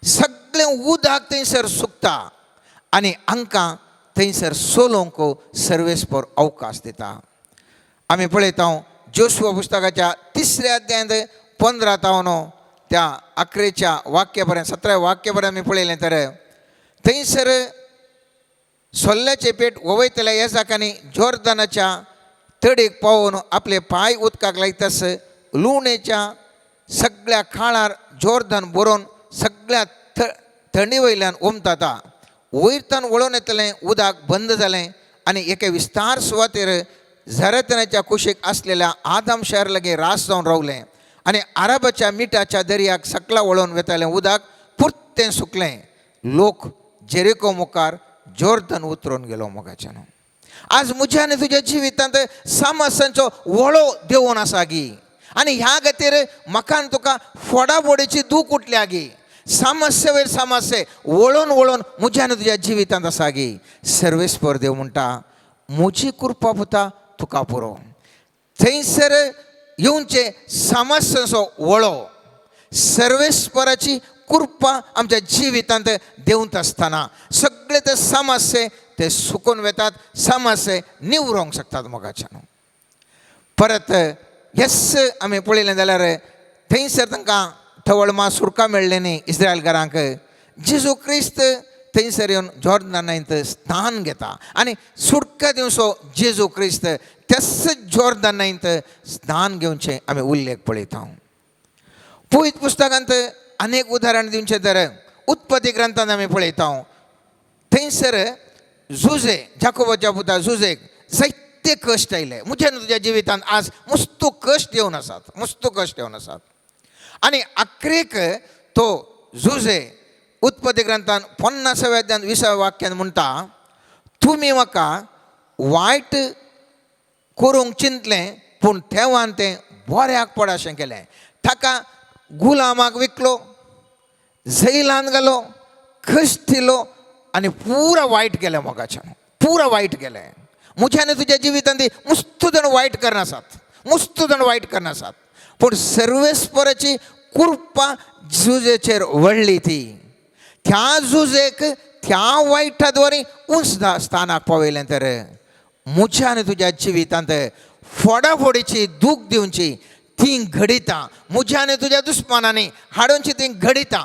सगळें उदक थंयसर सुकता आनी हांकां थंयसर सोलोवंक सर्वेस्पर अवकाश दिता. आमी पळयता जोशुआ पुस्तकाच्या 3ऱ्या अध्यायांत 15 तावन त्या 11च्या वाक्या पर्यंत 17व्या वाक्या पर्यंत आमी पळयलें तर थंयसर सोल्ल्याचे पेट वयतल्या येजाकांनी जोर्दानाच्या तडीक पावून आपले पांय उदकाक लायतास लुणेच्या सगळ्या खाळार जोर्दान बरोवन सगळ्या थंडी वयल्यान ओमताता. वयरतान वळोवन येतलें उदक बंद जालें आनी एके विस्तार सुवातेर झरतनाच्या कुशीक आसलेल्या आदम शहर लागीं रास जावन रावलें. आनी अरबाच्या मिठाच्या दर्याक सकला वळोवन वेतालें उदक पुर्तें सुकलें. लोक जेरिको मुखार जॉर्दन उतरून गेलो मोगाच्यान. आज म्हज्या आनी तुज्या जिवितांत सामस्यांचो व्हळो देंवून आसा गी. आनी ह्या खातीर म्हाका आनी तुका फोडाफोडीची दूख उठल्या गी. सामस्ये वयर सामस्ये वळोन वळोन म्हज्या आनी तुज्या जिवितांत आसा गी. सर्वेस्पर देव म्हणटा म्हजी कृपा पुता तुका पुरो. थंयसर येवचे सामस्यांचो वळो सर्वेस्पराची कृपा आमच्या जिवितांत देंवत आसतना सगळे ते सामस्ये ते सुकून वेतात. सामस्ये निवरोंक शकतात मोगाच्यान. परत येस आमी पळयलें जाल्यार थंयसर तांकां थवळमा सुरका मेळ्ळें न्ही इस्रायलकारांक. जेजू क्रिस्त थंयसर येवन जॉर्दनांत स्नान घेता आनी सुटका दिवचो जेजू क्रिस्त त्याच जॉर्दनांत स्नान घेवचें आमी उल्लेख पळयता. पवित्र पुस्तकांत अनेक उदाहरण दिवचें तर उत्पत्ती ग्रंथांत आमी पळयता. थंयसर जुजे जाकोबाच्या पुता जुजेक जायते कश्ट आयले. म्हज्या तुज्या जिवितांत आज मस्तो कश्ट येवन आसात. मस्तो कश्ट येवन आसात. आनी आखरेक तो जुजे उत्पत्ती ग्रंथान 50व्या अध्यायान 20व्या वाक्यान म्हणटा तुमी म्हाका वायट करूंक चिंतलें पूण देवान तें बऱ्याक पडाशें केलें. ताका गुलामाक विकलो, झैलान घालो, कश्ट दिलो आनी पुरा वायट केलें मोगाच्यान. पुरा वायट केलें. म्हज्या आनी तुज्या जिवितांत मस्त जाण वायट करना आसात. मस्त जाण वायट करना आसात. पूण सर्वेस्पराची कृपा जुजेचेर व्हडली ती. त्या जुजेक त्या वायटा द्वारे उंच स्थानाक पावयलें तर म्हज्या आनी तुज्या जिवितांत फोडाफोडीची दूख दिवची ती घडिता. म्हज्या आनी तुज्या दुस्मानांनी हाडोवची ती घडिता.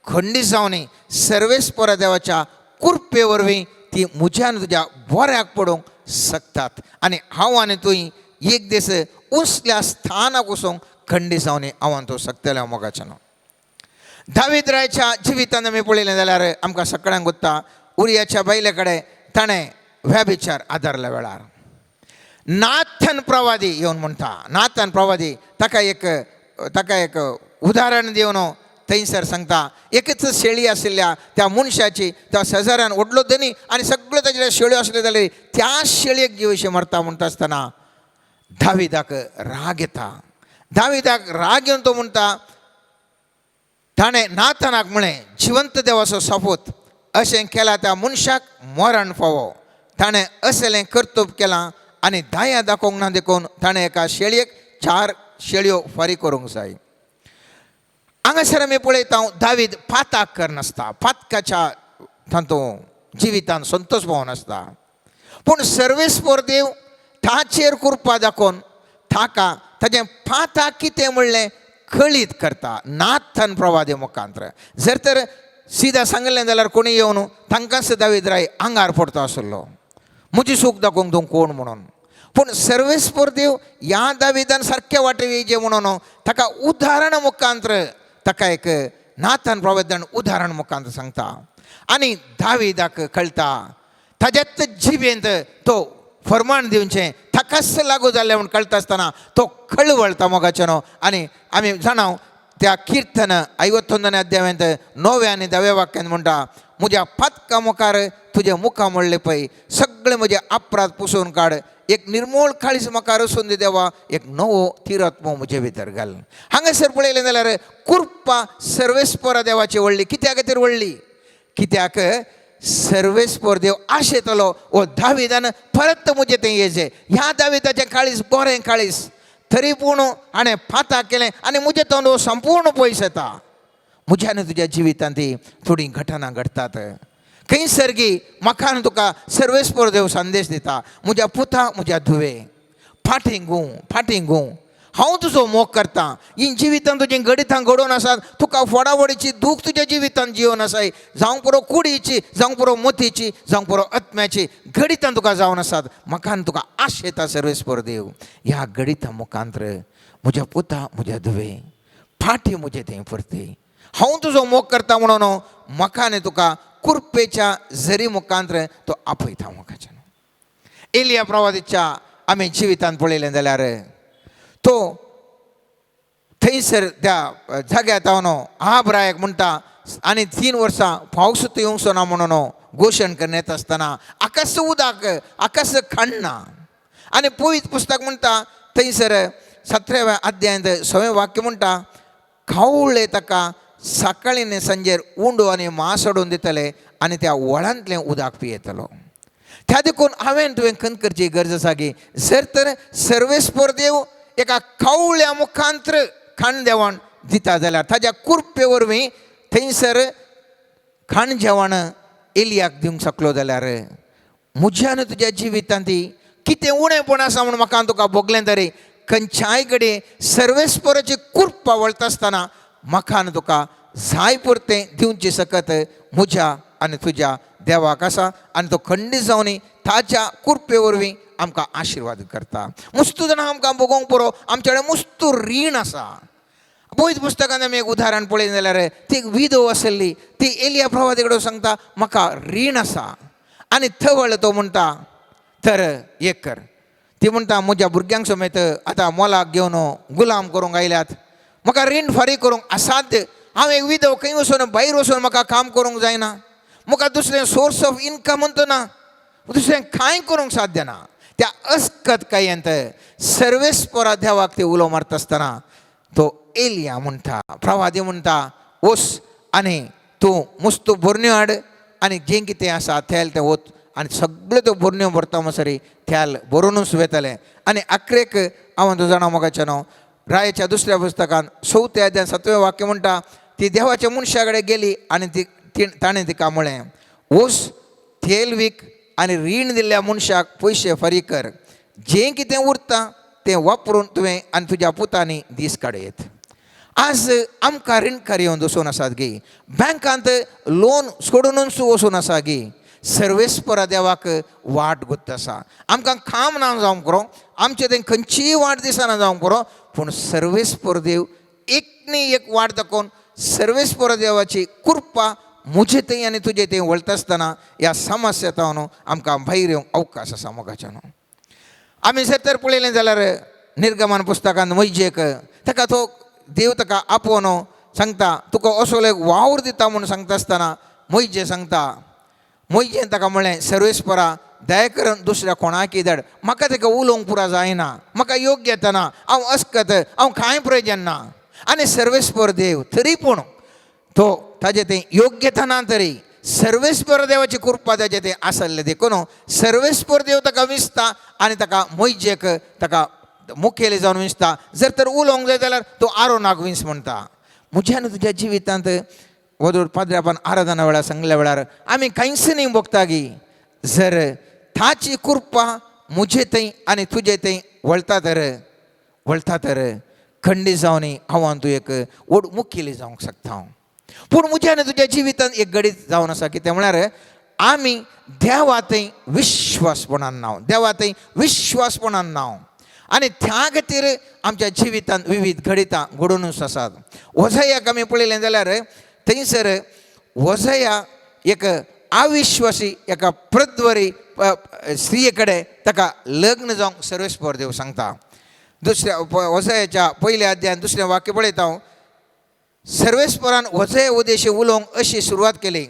खंडीत जावनी सर्वेस्परा देवाच्या कृपे वरवीं ती म्हज्या आनी तुज्या बऱ्याक पडूंक शकतात. आनी हांव आनी तुवें एक दीस उसल्या स्थानाक वचूंक खंडीत जावनी हांव आनी तूं शकतले मोगाच्यान. दावीद रायाच्या जिवितांत आमी पळयलें जाल्यार आमकां सगळ्यांक उत्ता उरियाच्या बायले कडेन ताणें व्याभिचार आदारल्या वेळार नाथन प्रवादी येवन म्हणटा. नाथन प्रवादी ताका एक उदाहरण दिवन थंयसर सांगता. एकच शेळी आशिल्ल्या त्या मनशाची त्या शेजाऱ्यान व्हडलो धनी आनी सगळ्यो ताचे शेळ्यो आसल्यो जाल्यार त्या शेळयेक जीवशी मरता म्हणटा आसतना दाविदाक राग येता. दाविदाक राग येवन तो म्हणटा ताणें नाथनाक म्हळें जिवंत देवाचो सपूत अशें केलां त्या मनशाक मरण फावो. ताणें असलें कर्तव्य केलां आनी दाया दाखोवंक ना देखून ताणें एका शेळयेक 4 शेळयो फारीक करूंक जाय. हांगासर आमी पळयता दावीद पाताक करनासता. पातकाच्या तातूंत जिवितांत संतोश पावनासता. पूण सर्वेस्पर देव ताचेर कृपा दाखोवन ताका ताचें पाताक कितें म्हणलें कळीत करता नाथन प्रवादी मुखांतर. जर तर सिदा सांगलें जाल्यार कोणी येवन तांकांच दावीद राय आंगार पडतो आसलो म्हजी सूख दाखोवंक तूं कोण म्हणून. पूण सर्वेस्पर देव ह्या दाविदान सारके वाटेर येयचे म्हणून ताका उदाहरण मुखांतर ताका एक नाथन प्रवादान उदाहरण मुखांतर सांगता. आनी दाविदाक कळटा ताज्याच जिबेंत तो फर्माण दिवचें ताकाच लागू जाल्लें म्हूण कळटा आसतना तो कळवळटा मोगाच्यान. आनी आमी जाणाव त्या किर्तन 51व्या अध्यायांत 9व्या आनी 10व्या वाक्यान म्हणटा म्हज्या पातका मुखार तुजे मुखां म्हणलें पळय सगळे म्हजे अपराध पुसून काड. एक निर्मळ काळीज म्हाका रसून दी देवा. एक नवो तिरात्मो म्हजे भितर घाल. हांगासर पळयलें जाल्यार कृपा सर्वेस्परा देवाची व्हडली. कित्या खातीर व्हडली? कित्याक सर्वेस्पर देव आशेतलो ओ दाविदान परत म्हजें तें येजें. ह्या दाविदाचें काळीज बरें काळीज तरी पूण हाणें पाताक केलें आनी म्हजें तोंड संपूर्ण पयस येता. म्हज्या आनी तुज्या जिवितांत थोडी घटना घडटात. खंय सर्गी म्हाका आनी तुका सर्वेस्पर देव संदेश दिता. म्हज्या पुता म्हज्या धुवे फाटीं घू हांव तुजो मोग करता. ही जिवितांत तुजें घडितां घडोवन आसात. तुका फोडाफोडीची दूख तुज्या जिवितांत जिवन आसाय. जावं पुरो कुडीची जावं पुरो मोतीची जावं पुरो आत्म्याची घडितां तुका जावन आसात. म्हाका आनी तुका आश येता सर्वेस्पर देव ह्या घडितां मुखांतर म्हज्या पुता म्हज्या धुवे फाटीं म्हजें तें परते हांव तुजो मोग करता म्हणून म्हाका आनी तुका कृपेच्या झरी मुखांतर तो आपयता मोगाच्यान. एलिया प्रवादीच्या आमी जिवितांत पळयलें जाल्यार तो थंयसर त्या जाग्यार हांव आब्रायक म्हणटा आनी 3 वर्सां पावस येवंक ना म्हणून घोशण करून येता आसतना आकाश उदक आकाश खणना आनी पवित्र पुस्तक म्हणटा थंयसर 17व्या अध्यायांत 6वें वाक्य म्हणटा खावळे ताका सकाळीं संजेर उंडो आनी मास हाडून दितले आनी त्या व्हळांतलें उदक पियेतलो. त्या देखून हांवें तुवें खंत करची गरज आसा की जर तर सर्वेस्पर देव एका खावळ्या मुखांतर खाण जेवण दिता जाल्यार ताज्या कुरपे वरवीं थंयसर खाण जेवण एलियाक दिवंक शकलो जाल्यार म्हज्यान तुज्या जिवितांत कितें उणेंपण आसा म्हूण म्हाका तुका भोगलें तरी खंयच्याय कडेन सर्वेस्पराची कुर्पा वळटा आसतना म्हाका तुका जाय पुरतें दिवचें सकत म्हज्या आनी तुज्या देवाक आसा आनी तो खंडीत जावन ताच्या कुरपे वरवीं आमकां आशिर्वाद करता. मुस्तू जाणां आमकां भोगोवंक पुरो आमचे कडेन मुस्तू रीण आसा. पवित्र पुस्तकांत आमी एक उदाहरण पळयलें जाल्यार ती एक विधव आसली ती एलिया प्रवादी कडेन सांगता म्हाका रीण आसा आनी थवळ तो म्हणटा तर एक कर. ती म्हणटा म्हज्या भुरग्यांक समेत आतां मोलाक घेवन गुलाम करूंक आयल्यात म्हाका रीण फारीक करूंक असाध्य. हांव एक विधव खंय वचून भायर वचून म्हाका काम करूंक जायना म्हाका दुसरें सोर्स ऑफ इनकम ना दुसरें कांय करूंक साध्य ना. त्या अस्कत कांयंत सर्वेस्परा देवाक ते उलो मारता आसतना तो एलिया म्हणटा प्रवादी म्हणटा वस आनी तूं मुस्तू भरण्यो हाड आनी जें कितें आसा तेल तें वत आनी सगळ्यो त्यो भरण्यो भरता म्हणसरी तेल भरूनच वेतलें. आनी आखरेक हांव तो जाणा मोगाचें न्हू रायाच्या दुसऱ्या पुस्तकान 4व्या अध्यायान 7वें वाक्य म्हणटा ती देवाच्या मनशा कडेन गेली आनी ताणें तिका म्हळें वस तेल वीक आनी रीण दिल्ल्या मनशाक पयशे फारीक कर जें कितें उरता तें वापरून तुवें आनी तुज्या पुतांनी दीस काडयत. आज आमकां रीणकार येवन वचून आसात गे बँकांत लोन सोडूनच वचून आसा गे सर्वेस्परा देवाक वाट गुत्त आसा. आमकां काम ना जावंक पुरो आमचे थंय खंयचीय वाट दिसना जावंक पुरो पूण सर्वेस्पर देव एक न्ही एक वाट दाखोवन सर्वेस्परा देवाची कृपा म्हजे थंय आनी तुजे थंय वळटा आसतना ह्या समस्येंतल्यान न्हू आमकां भायर येवंक अवकाश आसा मोगाचें न्हू. आमी जर तर पळयलें जाल्यार निर्गमन पुस्तकांत मोइशेक ताका तो देव ताका आपोवन सांगता तुका असो एक वावर दिता म्हूण सांगता आसतना मोइशे सांगता मोइशेन ताका म्हणलें सर्वेस्परा दया करून दुसऱ्या कोणाकय धाड म्हाका ताका उलोवंक पुरा जायना म्हाका योग्य येतना हांव अस्कत हांव कांय प्रयोजन ना. आनी सर्वेस्पर देव तरी पूण तो ताजे तें योग्यतना तरी सर्वेस्पर देवाची कृपा ताजे तें आसले देखून सर्वेस्पर देव ताका विसता आनी ताका मोइशेक ताका मुखेली जावन विसता जर तर उलोवंक जाय जाल्यार तो आरोनाक विंस म्हणटा. म्हज्यान तुज्या जिवितांत वदूर पाद्र्यापान आराधना वेळार सांगल्या वेळार आमी कांयच न्ही भोगता गी जर ताची कृपा म्हजे थंय आनी तुजे थंय वळटा तर खंडीत जावन हांव तूं एक व्हड मुखेली जावंक शकता हांव. पूण म्हज्या आनी तुज्या जिवितांत एक गडीत जावन आसा कितें म्हळ्यार आमी देवा थंय विश्वासपणान नांव देवा थंय विश्वासपणान नांव आनी त्या खातीर आमच्या जिवितांत विविध घडितां घडोवनूच आसात. ओझयाक आमी पळयलें जाल्यार थंयसर ओझया एक अविश्वासी एका प्रद्वरी स्त्रिये कडेन ताका लग्न जावंक सर्वेस्पर देव सांगता. दुसऱ्या ओझयाच्या पयल्या अध्यायान दुसरें वाक्य पळयता हांव सर्वेस्परान ओझया उद्देशी उलोवंक अशी सुरवात केली.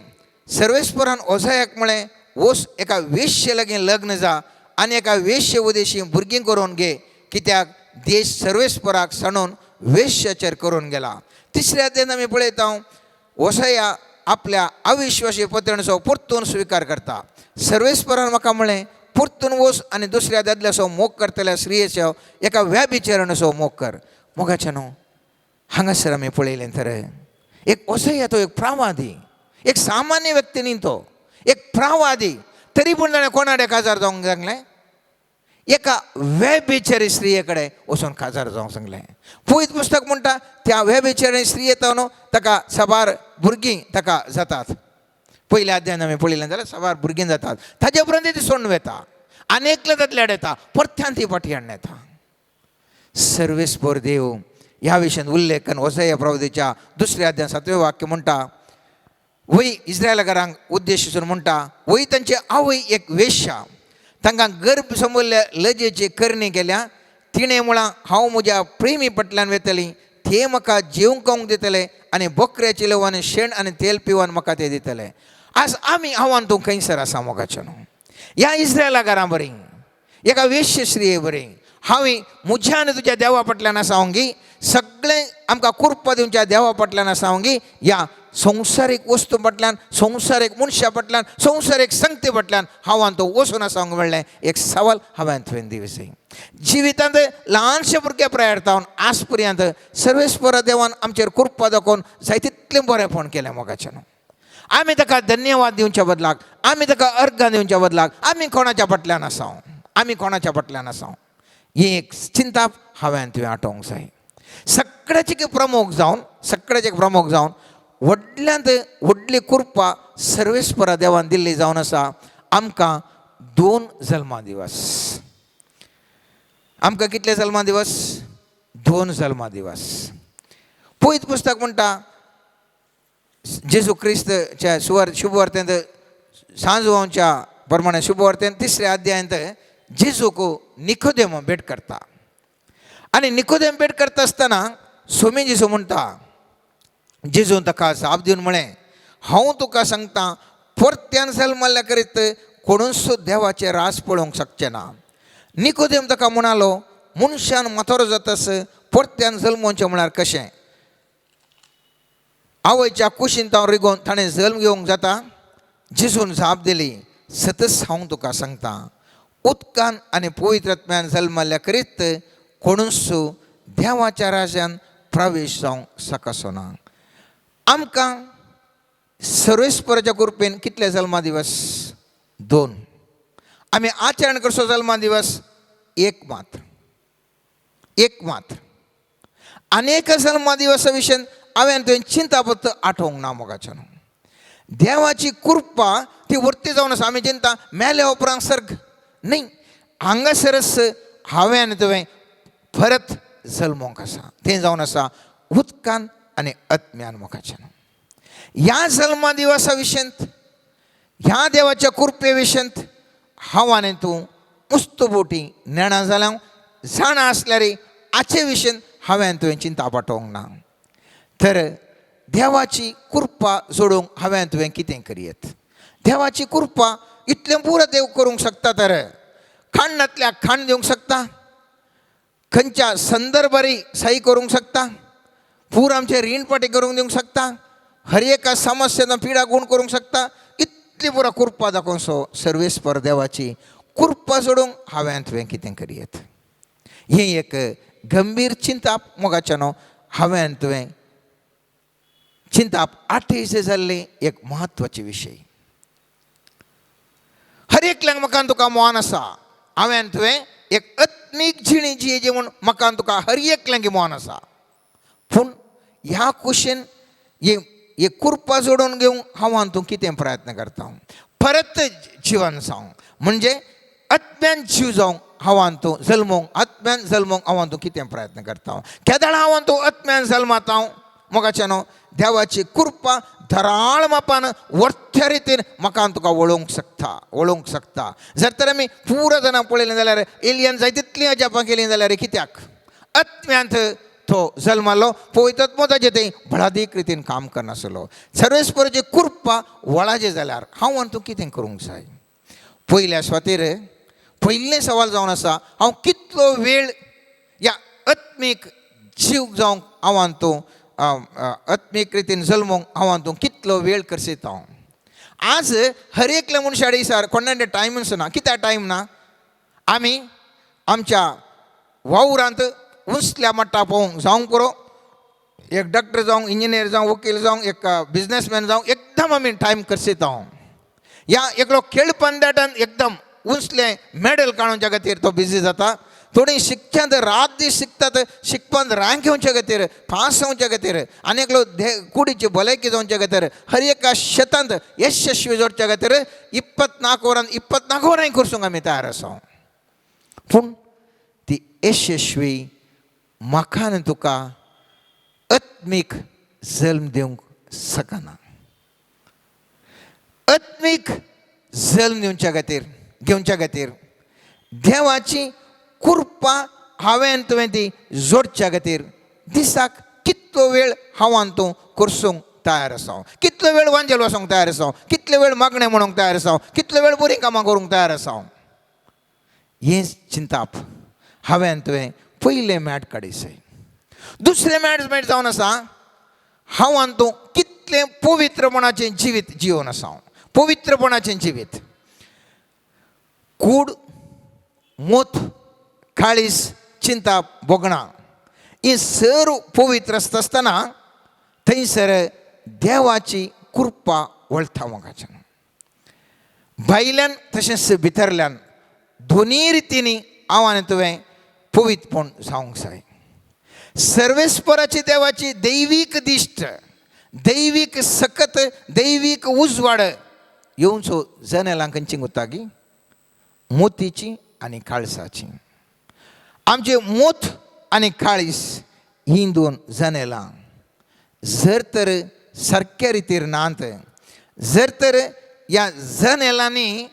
सर्वेस्परान ओझयाक म्हळें वस एका वेश्ये लागीं लग्न जा आनी एका वेश्ये उद्देशी भुरगीं करून घे कित्याक देश सर्वेस्पराक सांडून वेश्याचेर करून गेला. तिसऱ्या अध्यायान आमी पळयता ओझया आपल्या अविश्वासी पत्नीचो परतून स्विकार करता. सर्वेस्परान म्हाका म्हळें परतून वच आनी दुसऱ्या दादल्याचो मोग करतल्या स्त्रियेचो एका व्याभिचाराचो मोग कर. मोगाचें न्हू हांगासर आमी पळयलें तर एक ओझया तो एक प्रवादी एक सामान्य व्यक्ती न्ही तो एक प्रवादी तरी पूण ताणें कोणा कडेन काजार जावंक सांगलें एका व्यभिचारी स्त्रिये कडेन वचून काजार जावंक सांगलें. पवित्र पुस्तक म्हणटा त्या व्यभिचारी स्त्री येता न्हू ताका साबार भुरगीं ताका जातात. पयल्या अध्यायान आमी पळयलें जाल्यार साबार भुरगीं जातात ताजे उपरांत ती सोडून येता आनेकले तातले येता परत्यान ती फाटी हाडून येता. सर्वेस्पर देव ह्या विशयान उल्लेख करून ओझया प्रवादीच्या दुसऱ्या अध्यायान 7वें वाक्य म्हणटा वय इस्रायला घरांक उद्देशून म्हणटा वय तांचे आवय एक वेश्या तांकां गर्भ संबंदल्या लजेची करणी केल्या तिणें मुळां हांव म्हज्या प्रेमी पटल्यान वेतली ते म्हाका जेवंक खावंक दितले आनी बकऱ्याची लव आनी शेण आनी तेल पिवन म्हाका ते दितले. आज आमी आव्हान तूं खंयसर आसा मोगाचें न्हू. ह्या इस्रायला घरां बरी एका वेश्यश्रीये बरी हांवें म्हज्या आनी तुज्या देवा फाटल्यान आसा हांगी सगळें आमकां कुर्पा दिवच्या देवा फाटल्यान आसा हांगी ह्या संवसारीक वस्तू फाटल्यान संवसारीक मनशा फाटल्यान संवसारीक संगती फाटल्यान हांवान तो वचून आसा हांगा म्हणलें. एक सवाल हांवें तुवें दिवचें जिवितांत ल्हानशे भुरगे प्रयत्नावन आज पर्यंत सर्वेस्पर देवान आमचेर कुर्पा दाखोवन जाय तितलें बरेंपण केलें मोगाचें न्हू. आमी ताका धन्यवाद दिवच्या बदलाक आमी ताका अर्घ दिवच्या बदलाक आमी कोणाच्या फाटल्यान आसा आमी कोणाच्या फाटल्यान आसा ही एक चिंता हांवें तुवें आठोवंक जाय. सगळ्याचे प्रमुख जावन व्हडल्यांत व्हडली कुर्पा सर्वेस्परा देवान दिल्ली जावन आसा आमकां 2 जल्मा दिवस. आमकां कितले जल्मा दिवस? 2 जल्मा दिवस. पयत पुस्तक म्हणटा जेजू क्रिस्तच्या शुभवार्तेंत सांजवांच्या प्रमाणे शुभवार्तेंत 3ऱ्या अध्यायांत जेजूक निकोदेम भेट करता आनी निकोदेम भेट करता आसतना स्वामी जेजू म्हणटा जेजून ताका जाप दिवन म्हळें हांव तुका सांगता परत्यान जल्मल्या करीत कोणूच देवाचें राज पळोवंक शकचें ना. निकोदेम ताका म्हणालो मनशान माथोरो जातास परत्यान जल्मोवचें म्हळ्यार कशें? आवयच्या कुशींत हांव रिगोवन ताणें जल्म घेवंक जाता? जेजून जाप दिली सतच हांव तुका सांगता उदकान आनी पवित्रात्म्यान जल्मल्या करीत कोणूच देवाच्या राज्यान प्रवेश जावंक शकचो ना. आमकां सर्वेस्पराच्या कृपेन कितले जल्मा दिवस? 2. आमी आचरण करचो जल्मा दिवस एक मात्र. अनेक जल्मा दिवसा विशयी हांवें तुवें चिंता फक्त आठोवंक ना मोगाचें न्हू. देवाची कृपा ती वर्ती जावन आसा. आमी चिंता मेल्या उपरांत सर्ग न्ही हांगासरच हांवें आनी तुवें परत जल्मोंक आसा. तें जावन आसा उदकान आनी आत्म्यान मोगाचें न्हू. ह्या जल्मा दिवसा विशयंत ह्या देवाच्या कृपे विशयंत हांव आनी तूं मुस्तबोटी नेणा जाल्यार जाणा आसल्यार हाचे विशयंत हांवें तुवें चिंता पाठोवंक ना. तर देवाची कृपा जोडूंक हांवें तुवें कितें करियेत? देवाची कृपा इतलें पुरो देव करूंक शकता. तर खाणांतल्या खाण दिवंक शकता, खंयच्या संदर्भारी सही करूंक शकता, पूर आमचे रीणपाटी करूंक दिवंक शकता, हर एका समस्येचो पिडा गुण करूंक शकता. इतली पुरो कृपा दाखोवन सो सर्वेस्पर देवाची कृपा जोडूंक हांवें तुवें कितें करियेत? ही एक गंभीर चिंता मोगाचें न्हू. हांवें तुवें चिंताप आठयसे जाल्ली एक म्हत्वाची विशय. हर एकल्याक म्हाका तुका मोन आसा. हांवें तुवें एक आत्मीक जिणी जियेची म्हूण म्हाका तुका हर एकल्यांक मोन आसा. पूण ह्या कुशीन ही कृपा जोडून घेवंक हांव तूं कितें प्रयत्न करता? परत जिवन जावंक म्हणजे आत्म्यान जीव जावंक हांव तूं जल्मोवंक आत्म्यान जल्मोवंक हांव तूं कितें प्रयत्न करता? केदाळ हांव तूं आत्म्यान जल्मात हांव मोगाचें न्हू. देवाची कृपा धराळ मापान वर्त्या रितीन म्हाका तुका वळोवंक शकता. जर तर आमी पुरो जाणां पळयलें जाल्यार एलियान जाय तितलीं अजापां केलीं जाल्यार कित्याक? आत्म्यांत तो जल्मालो पवित्रात्मो ताजे थंय भलादीक रितीन काम करनासलो. सर्वेस्पराची कृपा वळाचे जाल्यार हांव तूं कितें करूंक जाय? पयल्या स्वातीर पयलें सवाल जावन आसा हांव कितलो वेळ ह्या आत्मीक जीव जावंक हांव तूं आत्मीक रितीन जल्मोवंक हांव तूं कितलो वेळ करसीत? हांव आज हर एकल्या मनशाडे दिसार कोणाडे टायमच ना. कित्याक टायम ना? आमी आमच्या वावरांत उंचल्या मट्टा पोवंक जावंक पुरो एक डॉक्टर जावंक इंजिनियर जावंक वकील जावंक एक बिजनेसमॅन जावंक एकदम आमी टायम करसीत. हांव ह्या एकलो खेळ पंद्याटान एकदम उंचलें मॅडल काडूच्या खातीर तो बिजी जाता. थोडीं शिकच्यांत रात दीस शिकतात शिकपांत रँक येवच्या खातीर पास जावच्या खातीर आनी एकलो कुडीची भलायकी जावच्या खातीर हर एका शेतांत यशस्वी जोडच्या खातीर 24 वरांय करसूंक आमी तयार आसा. पूण ती यशस्वी म्हाका आनी तुका आत्मीक जल्म दिवंक शकना. आत्मीक जल्म घेवच्या खातीर देवाची कृपा हांवें तुवें ती जोडच्या खातीर दिसाक कितलो वेळ हांव तूं करसूंक तयार आसा, कितलो वेळ वांजेल वचोंक तयार आसा, कितलो वेळ मागणें म्हणूंक तयार आसा, कितलो वेळ बरीं कामां करूंक तयार आसा. हें चिंताप हांवें तुवें पयलें मॅट काडिसाय. दुसरें मॅट जावन आसा हांव तूं कितलें पवित्रपणाचें जिवीत जिवन आसा. पवित्रपणाचें जिवीत. कूड, मूत, काळीस, चिंता, बोगणां ही सर्व पवित्र आसतना थंयसर देवाची कृपा वळटा मोगाच्यान. भायल्यान तशेंच भितरल्यान दोनी रितींनी हांव आनी तुवें पवित्रपण जावंक जाय. सर्वेस्पराची देवाची दैवीक दिश्ट, दैवीक सकत, दैवीक उजवाड येवचो जनेलांक खंयची गुतागी मोतीची आनी काळसाची. आमचे मूत आनी काळीस ही दोन जनेलां जर तर सारक्या रितीर नात, जर तर ह्या जनेलांनी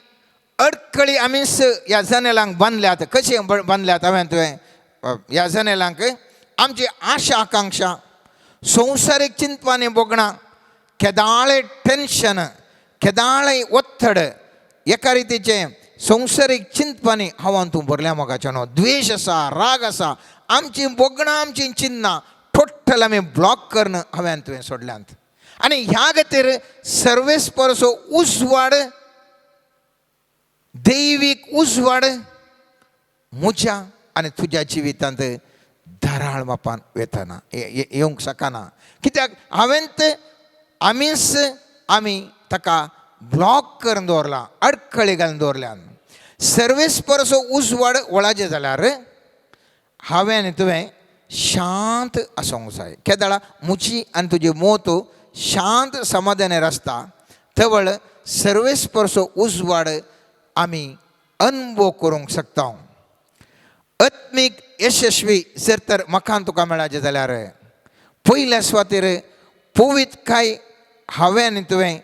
अडखळी आमी ह्या जनेलांक बांदल्यात. कशें बांदल्यात हांवें तुवें ह्या जनेलांक आमची आशा आकांक्षा, संवसारीक चिंतपानी बोगणां, केदाळें टेन्शन, केदाळें वत्तड, एका रितीचें संवसारीक चिंतपानी हांव तूं भरल्या मोगाच्या न्हू. द्वेश आसा, राग आसा, आमची बोगणां, आमची चिन्नां टोटल आमी ब्लॉक करून हांवें तुवें सोडल्यांत. आनी ह्या खातीर सर्वेस्परसो उजवाड, दैवीक उजवाड म्हज्या आनी तुज्या जिवितांत धाराळ मापान वेतना येवंक शकना. कित्याक आमी ताका ब्लॉक करून दवरला, अडखळी घालून दवरल्यान. सर्वेस्परसो उजवाड वळाचें जाल्यार हांवें आनी तुवें शांत आसूंक जाय. केदाळा म्हजी आनी तुजी मोत शांत समाधानेर आसता थवळ सर्वेस्परसो उजवाड आमी अनुभव करूंक शकता. आत्मीक यशस्वी जर तर म्हाका तुका मेळाचें जाल्यार पयल्या सुवातेर पवित्रकाय हांवें आनी तुवें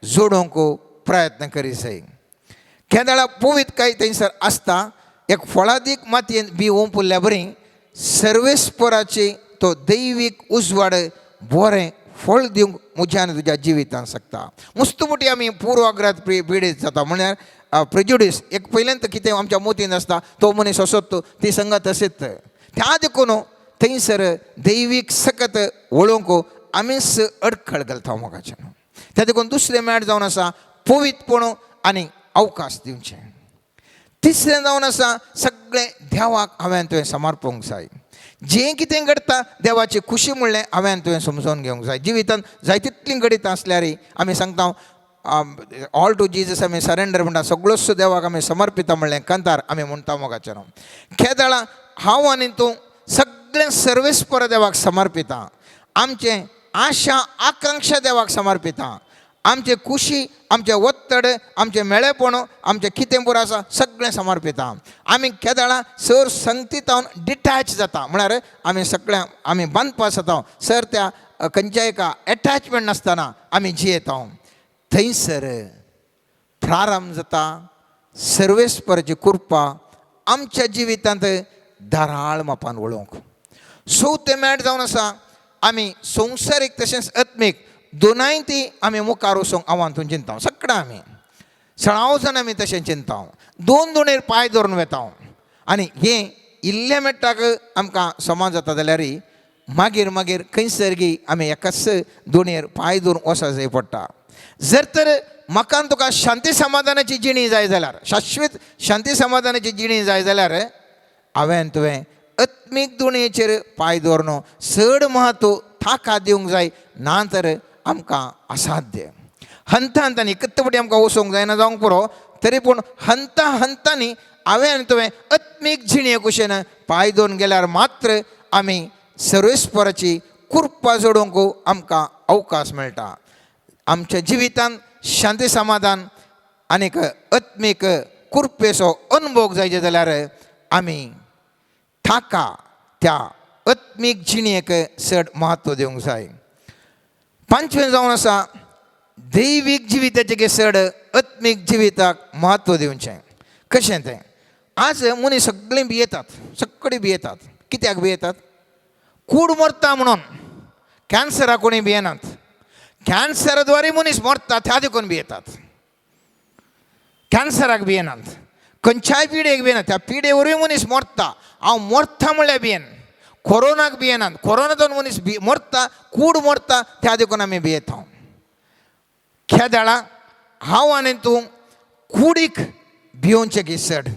जोडूंक प्रयत्न करी जाय. केदाळा पवित्रकाय थंयसर आसता. एक फळादीक मातयेन बी ओंपुल्ल्या बरी सर्वेस्पराची तो दैवीक उजवाड बरें फळ दिवंक म्हज्या आनी तुज्या जिवितांत शकता. मुस्तमुटी आमी पूर्वाग्रात पिडीत जाता. म्हळ्यार प्रेजुडीस एक पयल्यांत कितें आमच्या मोतीन आसता तो मनीस असोत ती संगत आसत. त्या देखून थंयसर दैवीक सकत वळोवंक आमीच अडखळ घालता मोगाच्यान. त्या देखून दुसरें मॅट जावन आसा पवित्रपण आनी अवकाश दिवचें. तिसरें जावन आसा सगळें देवाक हांवें तुवें समर्पोवंक जाय. जें कितें घडटा देवाची खुशी म्हणलें हांवें तुवें समजून घेवंक जाय. जिवितांत जाय तितलीं घडीत आसल्यार आमी सांगता ऑल टू जीजस आमी सरेंडर म्हणटा, सगळोच देवाक आमी समर्पिता म्हणलें कांतार आमी म्हणटा मोगाचें. केदाळा हांव आनी तूं सगळें सर्वेस्पर देवाक समर्पिता. आमचें आशा आकांक्षा देवाक समर्पिता. आमचे खुशी, आमचे वत्तड, आमचे मेळेपण, आमचें कितें बरें आसा सगळें समर्पिता. आमी केदाळा सर संगतीतावन डिटॅच जाता. म्हळ्यार आमी सगळ्यां आमी बांदपा जाता सर त्या खंयच्या एका एटॅचमेंट नासतना आमी जियेता. थंयसर प्रारंभ जाता सर्वेस्पराची कृपा आमच्या जिवितांत धाराळ मापान वळोवंक. चवथें मॅट जावन आसा आमी संवसारीक तशेंच आत्मीक दोनाय ती आमी मुखार वचोंक आव्हान चिंता. सगळां आमी सळावसान आमी तशें चिंता. दोनेर पांय धरून वेता. आनी हें इल्ल्या मेट्टाक आमकां समाज जाता जाल्यार मागीर खंयसर आमी एकाच दोनेर पांय धरून वचूंक जाय पडटा. जर तर म्हाका तुका शांती समाधानाची जिणी जाय जाल्यार, शाश्वत शांती समाधानाची जिणी जाय जाल्यार हांवें तुवें आत्मीक दोणयेचेर पांय दवरून चड महत्व ताका दिवंक जाय. ना तर आमकां असाध्य. हंतांनी कत्तपटी आमकां वचोंक जायना जावंक पुरो, तरी पूण हंतांनी हांवें आनी तुवें आत्मीक जिणे कुशेन पांय दवरून गेल्यार मात्र आमी सर्वेस्पराची कृपा जोडूंक आमकां अवकाश मेळटा. आमच्या जिवितांत शांती समाधान आनीक आत्मीक कृपेचो अनुभव जायचे जाल्यार आमी ताका त्या आत्मीक जिणेक चड महत्व दिवंक जाय. पांचवें जावन आसा दैवीक जिविताचे चड आत्मीक जिविताक महत्व दिवचें. कशें तें? आज मनीस सगळीं भियेतात, सगळीं भियेतात. कित्याक भियेतात? कूड मरता म्हणून. कॅन्सरा कोणी भियेनात. कॅन्सरद्वारे मनीस मरता त्या देखून भियेतात. कॅन्सराक भियेनात, खंयच्याय पिडेक भियेनात, त्या पिडेवरूय मनीस मरता. हांव मरता म्हणल्यार भियेन. कोरोनाक भियेनात, कोरोनातून मनीस मरता, कूड मरता त्या देखून आमी भियेता. खेदाळा हांव आनी तूं कुडीक भिवचे की चड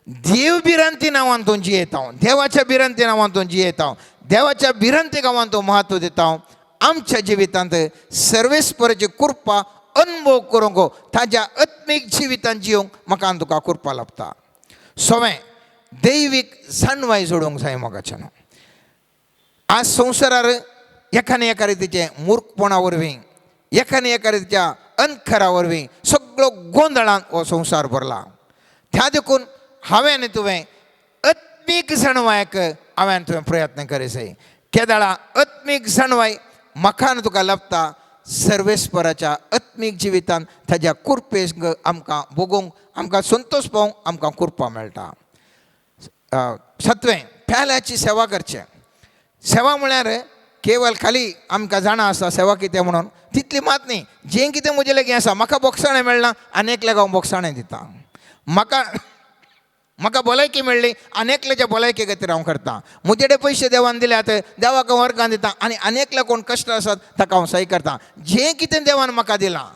देव भिरांती नांवान तूं जियेता. देवाच्या भिरांती नांवान तूं जियेता. देवाच्या भिरांती गांवान तूं म्हत्व दिता. आमच्या जिवितांत सर्वेस्पराची कृपा अनुभव करूंक, ताज्या आत्मीक जिवितांत जियोंक म्हाका आनी तुका कृपा लाभता. सवें दैवीक जाणवाय जोडूंक जाय मोगाच्यान. आज संवसारार एकाने एका रितीचे मूर्खपणा वरवीं, एकाने एका रितीच्या अनखरा वरवीं सगळो गोंधळान हो संवसार भरला. त्या देखून हांवें आनी तुवें आत्मीक जाणवायक हांवें तुवें प्रयत्न करचें. केदाळा आत्मीक जाणवाय म्हाका आनी तुका लाभता सर्वेस्पराच्या आत्मीक जिवितांत ताज्या कृपेक आमकां भोगूंक, आमकां संतोश पावूंक आमकां कृपा मेळटा. सत्वें प्याल्याची सेवा करचें. सेवा म्हळ्यार केवळ खाली आमकां जाणा आसा सेवा कितें म्हणून तितली मात न्ही. जें कितें म्हजे लागीं आसा, म्हाका बोगसाणें मेळना आनेकल्याक हांव बोगसाणें दितां. म्हाका भलायकी मेळ्ळी आनेकल्याच्या भलायके खातीर हांव करतां. म्हजे कडेन पयशे देवान दिल्यात, देवाक हांव अर्गां दितां आनी आनेकल्या कोण कश्ट आसात ताका हांव सहाय करतां. जें कितें देवान म्हाका दिलां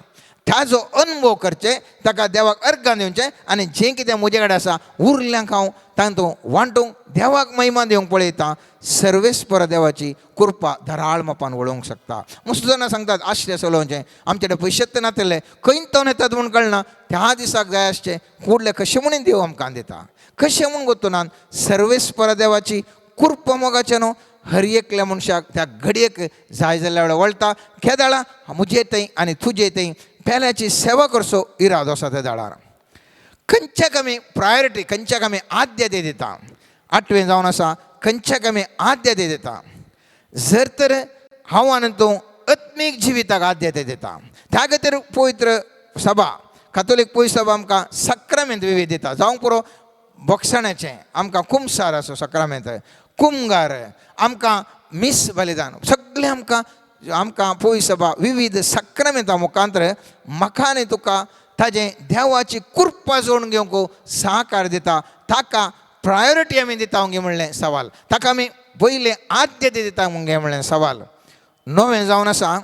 ताजो अनुभव करचें, ताका देवाक अर्गां दिवचें आनी जें कितें म्हजे कडेन आसा उरल्यांक हांव तातूंत वांटूंक देवाक महिमा दिवंक पळयतां. सर्वेस्पर देवाची कृपा धराळ मापान वळोवंक शकता. मुसो जाणां सांगतात आश्रय चलोवचें, आमचे कडेन पयशेच नातले, खंय तो येतात म्हूण कळना, त्या दिसाक जाय आसचें फुडलें कशें म्हणून देव आमकां दिता. कशें म्हूण गोतून सर्वेस्पर देवाची कृपा मोगाचें न्हू हर एकल्या मनशाक त्या घडयेक जाय जाल्ल्या वेळार वळटा. केदाळा म्हजे थंय आनी तुजे थंय पेल्याची सेवा करचो इरादो आसा त्या दाळार. खंयच्याक आमी प्रायोरिटी, खंयच्याक आमी आद्यते दिता. 8वें जावन आसा खंयच्याक आमी आद्यते दिता. जर तर हांव आनी तूं आत्मीक जिविताक आद्यते दिता, त्या खातीर पवित्र सभा, कातोलीक पवित्र सभा आमकां सक्रामेंत विधी दिता. जावंक पुरो बोगसाण्याचें, आमकां कुमसार आसूं सक्रामेंत, कुमगार, आमकां मिस बलिदान, सगळें आमकां पवित्र सभा विविध सक्रामेंता मुखांतर म्हाका आनी तुका ताजें देवाची कृपा जोडून घेवंक सहकार दिता. ताका प्रायोरिटी आमी दिता म्हणगे म्हणलें सवाल, ताका आमी पयलें आद्यते दिता म्हणगे म्हणलें सवाल. 9वें जावन आसा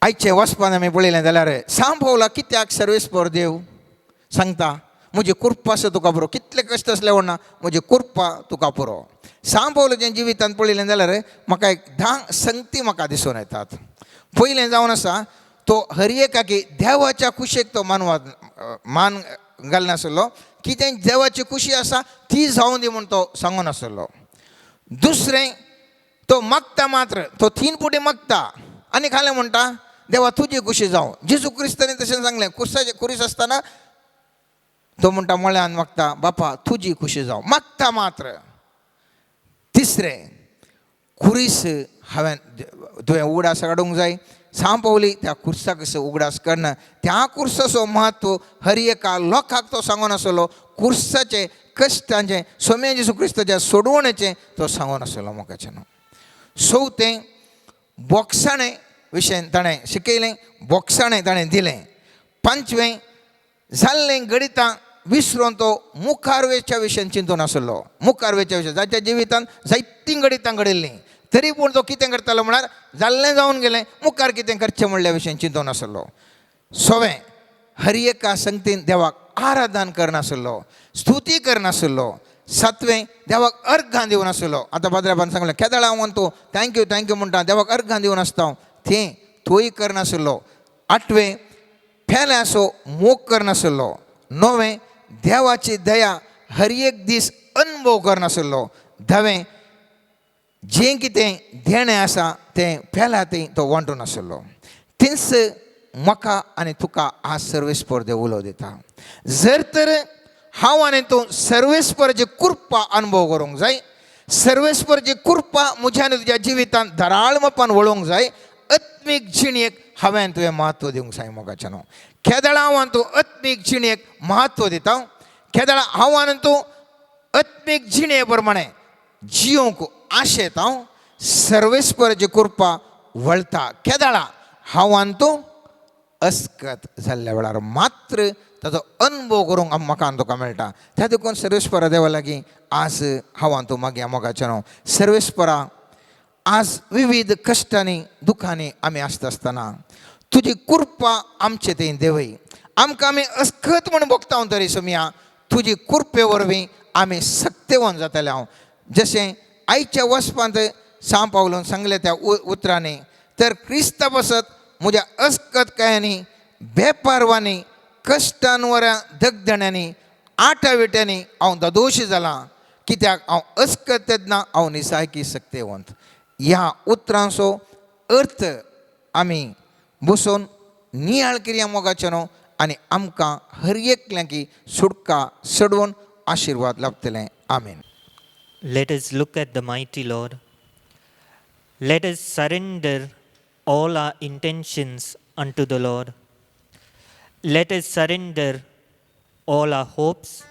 आयचे वचपान आमी पळयलें जाल्यार सांब पावला कित्याक सर्वेस्पर देव सांगता म्हजी कृपा आसा तुका पुरो, कितले कश्ट असले म्हणना म्हजी कृपा तुका पुरो. सांब पावलाच्या जिवितांत पळयलें जाल्यार म्हाका एक 10 संगती म्हाका दिसून येतात. पयलें जावन आसा तो हर एकाकी देवाच्या कुशेक तो मान घालनासलो, कितें देवाची खुशी आसा ती जावं दी म्हूण तो सांगून आसलो. दुसरें तो मागता, मात्र तो 3 पुटी मागता आनी खालें म्हणटा देवा तुजी खुशी जावं. जेजू क्रिस्तांनी तशें सांगलें, कुरीस आसतना तो म्हणटा म्हळ्यान मागता बापा तुजी खुशी जावं, मागता मात्र. तिसरें खुरीस हांवें तुवें उगडास काडूंक जाय. सांब पावली त्या खुर्साक उगडास करना, त्या खुर्साचो म्हत्व हर एका लोकांक तो सांगून आसलो. खुर्साचे कश्टांचें सोम्या जेजू क्रिस्ताच्या सोडवणेचें तो सांगून आसलो मोगाचें. 4थें बोगसाणें विशय ताणें शिकयलें, बोगसाणें ताणें दिलें. 5वें जाल्लें गणितां विसरून तो मुखारवेच्या विशयान चिंतून आसलो. मुखारवेच्या विशय जाच्या जिवितांत जायतीं गणितां घडिल्लीं, तरी पूण तो कितें करतालो म्हळ्यार जाल्लें जावन गेलें, मुखार कितें करचें म्हणल्या विशयान चिंतून आसलो. 6वें हर एका संगतीन देवाक आराधन करनासलो, स्तुती करनासलो. 7वें देवाक अर्घां दिवन आसलो. आतां पाद्र्यापान सांगलें केदाळा हांव तूं थँक्यू म्हणटा देवाक अर्घां दिवन आसता, तें तोय करनासलो. 8वें फेल्या असो मोग करनासलो. 9वें देवाची दया हर एक दीस अनुभव करनासलो. 10वें जें कितें देणें आसा तें फेल्या थंय तो वांटून आसलो. तिन्स म्हाका आनी तुका आज सर्वेस्पर देव उलो दिता. जर तर हांव आनी तूं सर्वेस्पराची कृपा अनुभव करूंक जाय, सर्वेस्पराची कृपा म्हज्या आनी तुज्या जिवितांत धराळ मापान वळोवंक जाय, आत्मीक जिणेक हांवें तुवें म्हत्व दिवंक जाय मोगाचें न्हू. केदाळा हांव आनी तूं आत्मीक जिणेक म्हत्व दिता. केदाळा हांव आनी तूं आत्मीक जिणे प्रमाणें जियोंक आशेता. सर्वेस्पराची कृपा वळता केदाळा हांव आनी तूं अस्कत जाल्ल्या वेळार मात्र ताचो अनुभव करूंक म्हाका आनी तुका मेळटा. त्या देखून सर्वेस्परा देवा लागीं आज हांव आनी तूं मागया मोगाचें न्हू. सर्वेस्परा आज विविध कश्टांनी दुखांनी आमी आसता आसतना तुजी कृपा आमचे थंय देवय. आमकां आमी अस्खत म्हूण भोगता तरी सुमया तुजी कृपे वरवीं आमी सक्तेवन जाताले. हांव जशें आयच्या वचपांत सांग पावलून सांगलें त्या उतरांनी तर क्रिस्ता बसत म्हज्या अस्खत कायांनी बेपारवांनी कश्टान वरां दगदण्यांनी आटाविट्यांनी हांव दोशी जालां कित्याक हांव अस्खत तेन्ना हांव निसायकी सक्तेवंत. ह्या उतरांचो अर्थ आमी बसून नियाळ किर्या मोगाचें न्हू आनी आमकां हर एकल्यांकी सुटका सडवून आशिर्वाद लाभतलें. आमीन. Let us look at the mighty Lord. Let us surrender all our intentions unto the Lord. Let us surrender all our hopes,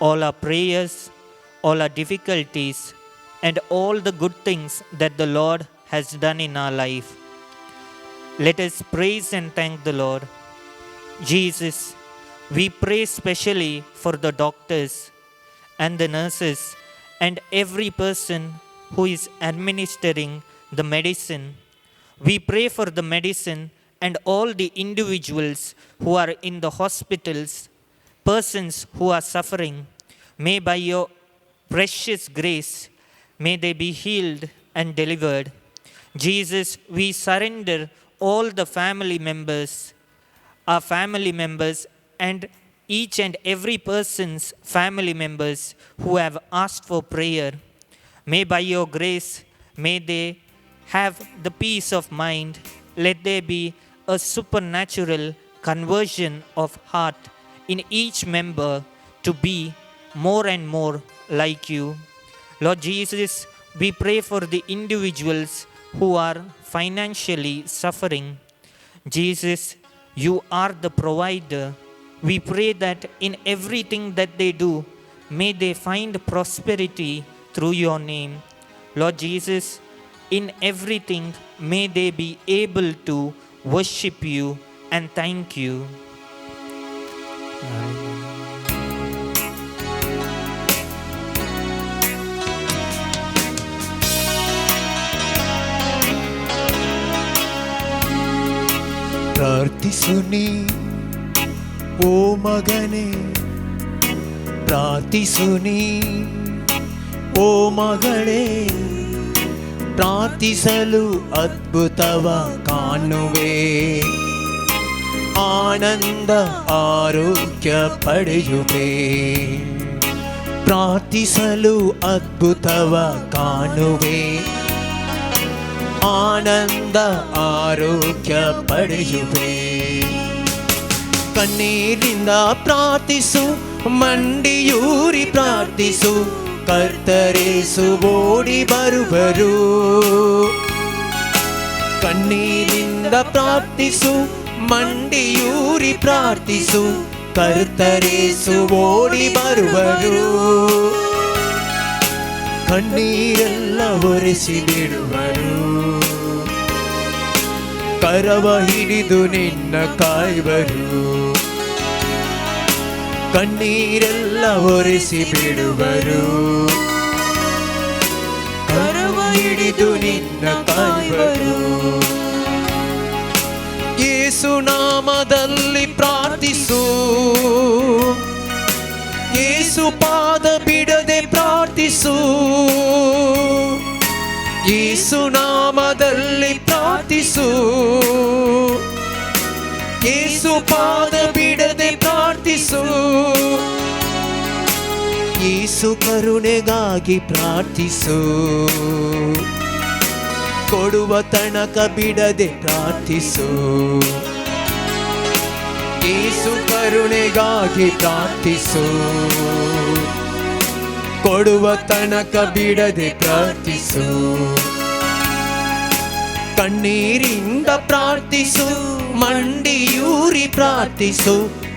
all our prayers, all our difficulties, and all the good things that the Lord has done in our life. Let us praise and thank the Lord. Jesus, we pray specially for the doctors and the nurses and every person who is administering the medicine. We pray for the medicine and all the individuals who are in the hospitals, persons who are suffering. May by your precious grace, may they be healed and delivered. Jesus, we surrender all the family members, our family members and each and every person's family members who have asked for prayer. May by your grace, may they have the peace of mind. Let there be a supernatural conversion of heart in each member to be more and more like you. Lord Jesus, we pray for the individuals who are financially suffering. Jesus, you are the provider. We pray that in everything that they do, may they find prosperity through your name. Lord Jesus, in everything, may they be able to worship you and thank you. ಪ್ರಾರ್ಥಿಸುನಿ ಓ ಮಗನೇ, ಪ್ರಾರ್ಥಿಸುನಿ ಓ ಮಗಳೇ, ಪ್ರಾರ್ಥಿಸಲು ಅದ್ಭುತವ ಕಾಣುವೆ, ಆನಂದ ಆರೋಗ್ಯ ಪಡೆಯುವೆ. ಪ್ರಾರ್ಥಿಸಲು ಅದ್ಭುತವ ಕಾಣುವೆ, ಆನಂದ ಆರೋಗ್ಯ ಪಡೆಯುವೆ. ಕಣ್ಣೀರಿಂದ ಪ್ರಾರ್ಥಿಸು, ಮಂಡಿಯೂರಿ ಪ್ರಾರ್ಥಿಸು, ಕರ್ತರೇಸು ಓಡಿ ಬರುವರು. ಕಣ್ಣೀರಿಂದ ಪ್ರಾರ್ಥಿಸು, ಮಂಡಿಯೂರಿ ಪ್ರಾರ್ಥಿಸು, ಕರ್ತರೇಸು ಓಡಿ ಬರುವರು. ಕಣ್ಣೀರೆಲ್ಲ ಒರೆಸಿ ಬಿಡುವರು, ಕರವ ಹಿಡಿದು ನಿನ್ನ ಕಾಯುವರು. ಕಣ್ಣೀರೆಲ್ಲ ಒರೆಸಿ ಬಿಡುವರು, ಕರವ ಹಿಡಿದು ನಿನ್ನ ಕಾಯುವರು. ಯೇಸು ನಾಮದಲ್ಲಿ ಪ್ರಾರ್ಥಿಸು, ಯೇಸು ಪಾದ ಬಿಡದೆ ಪ್ರಾರ್ಥಿಸು, ಯೇಸು ನಾಮದಲ್ಲಿ ಪ್ರಾರ್ಥಿಸು, ಯೇಸು ಪಾದ ಬಿಡದೆ ಪ್ರಾರ್ಥಿಸು. ಯೇಸು ಕರುಣೆಗಾಗಿ ಪ್ರಾರ್ಥಿಸು, ಕೊಡುವ ತನಕ ಬಿಡದೆ ಪ್ರಾರ್ಥಿಸು. ಯೇಸು ಕರುಣೆಗಾಗಿ ಪ್ರಾರ್ಥಿಸು, ಕೊಡುವ ತನಕ ಬಿಡದೆ ಪ್ರಾರ್ಥಿಸು. ಕಣ್ಣೀರಿಂದ ಪ್ರಾರ್ಥಿಸು, ಮಂಡಿಯೂರಿ ಪ್ರಾರ್ಥಿಸು,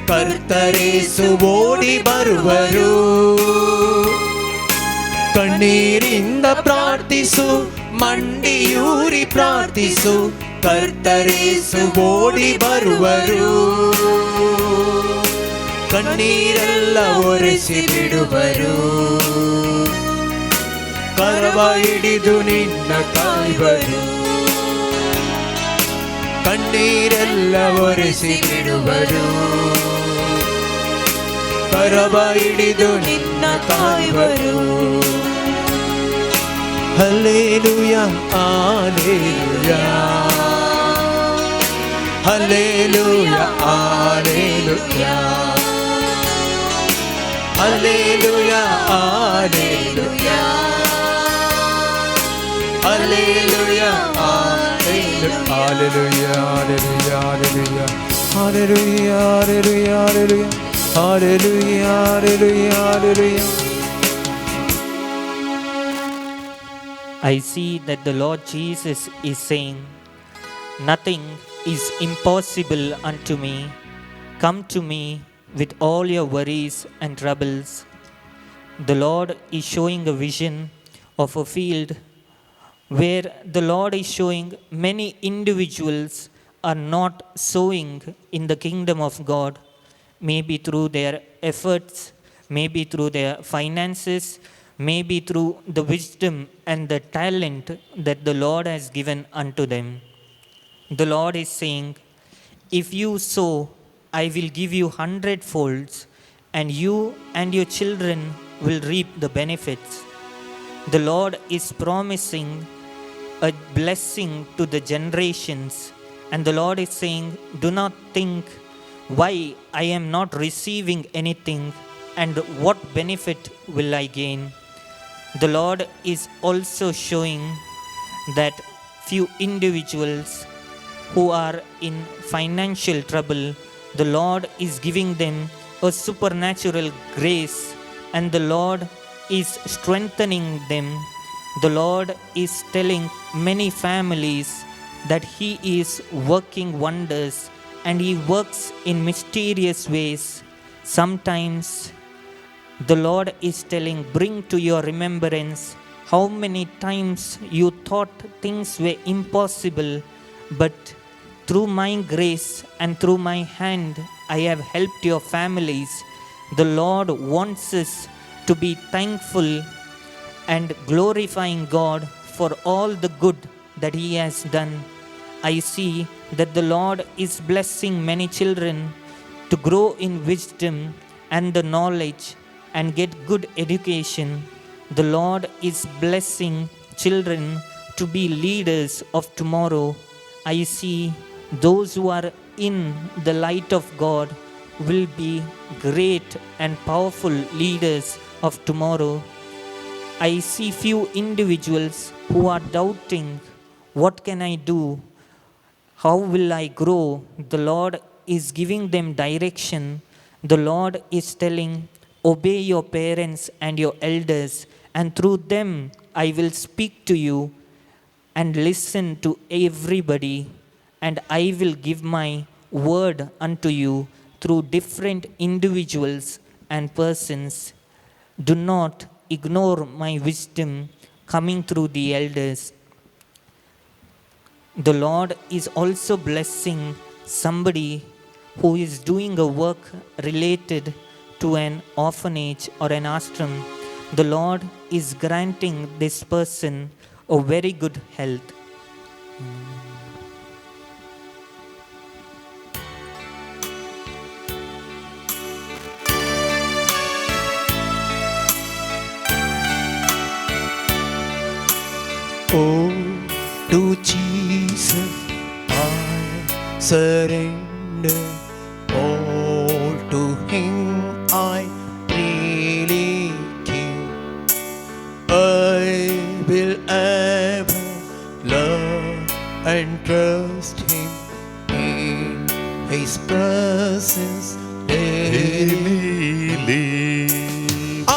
ಕರ್ತರೇಸು ಓಡಿ ಬರುವರು. ಕಣ್ಣೀರಿಂದ ಪ್ರಾರ್ಥಿಸು, ಮಂಡಿಯೂರಿ ಪ್ರಾರ್ಥಿಸು, ಕರ್ತರೇಸು ಓಡಿ ಬರುವರು. ಕಣ್ಣೀರೆಲ್ಲ ಒರೆಸಿ ಬಿಡುವರು, ಕರವ ಹಿಡಿದು ನಿನ್ನ ಕಾಯುವರು. ಕಣ್ಣೀರೆಲ್ಲ ಒರೆಸಿ ಬಿಡುವರು, ಕರವ ಹಿಡಿದು ನಿನ್ನ ಕಾಯುವರು. Hallelujah, hallelujah, hallelujah, hallelujah, hallelujah, hallelujah, hallelujah, hallelujah, hallelujah, hallelujah, hallelujah, hallelujah, hallelujah, hallelujah. I see that the Lord Jesus is saying, nothing is impossible unto me. Come to me with all your worries and troubles. The Lord is showing a vision of a field where the Lord is showing many individuals are not sowing in the kingdom of God, maybe through their efforts, maybe through their finances, maybe through the wisdom and the talent that the Lord has given unto them. The Lord is saying, if you sow, I will give you 100-folds, and you and your children will reap the benefits. The Lord is promising a blessing to the generations, and the Lord is saying, do not think why I am not receiving anything and what benefit will I gain. The Lord is also showing that few individuals who are in financial trouble, the Lord is giving them a supernatural grace, and the Lord is strengthening them. The Lord is telling many families that He is working wonders, and He works in mysterious ways. Sometimes the Lord is telling, bring to your remembrance how many times you thought things were impossible, but through my grace and through my hand, I have helped your families. The Lord wants us to be thankful and glorifying God for all the good that He has done. I see that the Lord is blessing many children to grow in wisdom and the knowledge and get good education. The Lord is blessing children to be leaders of tomorrow. I see those who are in the light of God will be great and powerful leaders of tomorrow. I see few individuals who are doubting, what can I do? How will I grow? The Lord is giving them direction. The Lord is telling, obey your parents and your elders, and through them I will speak to you, and listen to everybody, and I will give my word unto you through different individuals and persons. Do not ignore my wisdom coming through the elders. The Lord is also blessing somebody who is doing a work related to an orphanage or an ashram. The Lord is granting this person a very good health. Oh, to Jesus I surrender, all to Him I freely give. I will ever love and trust Him in His presence daily. I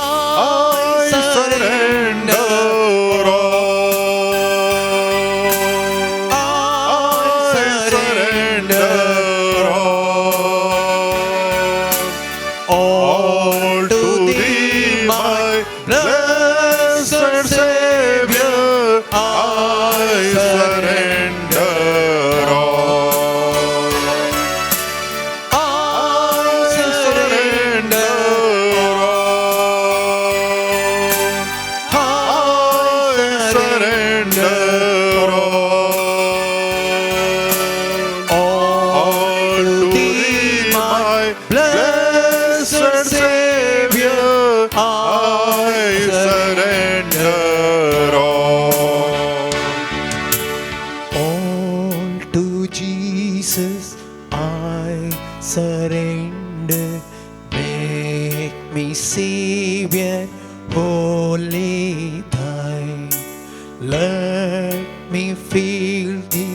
surrender all. All to Thee, my blessed Savior, I surrender. Make me Savior, wholly thine. Let me feel the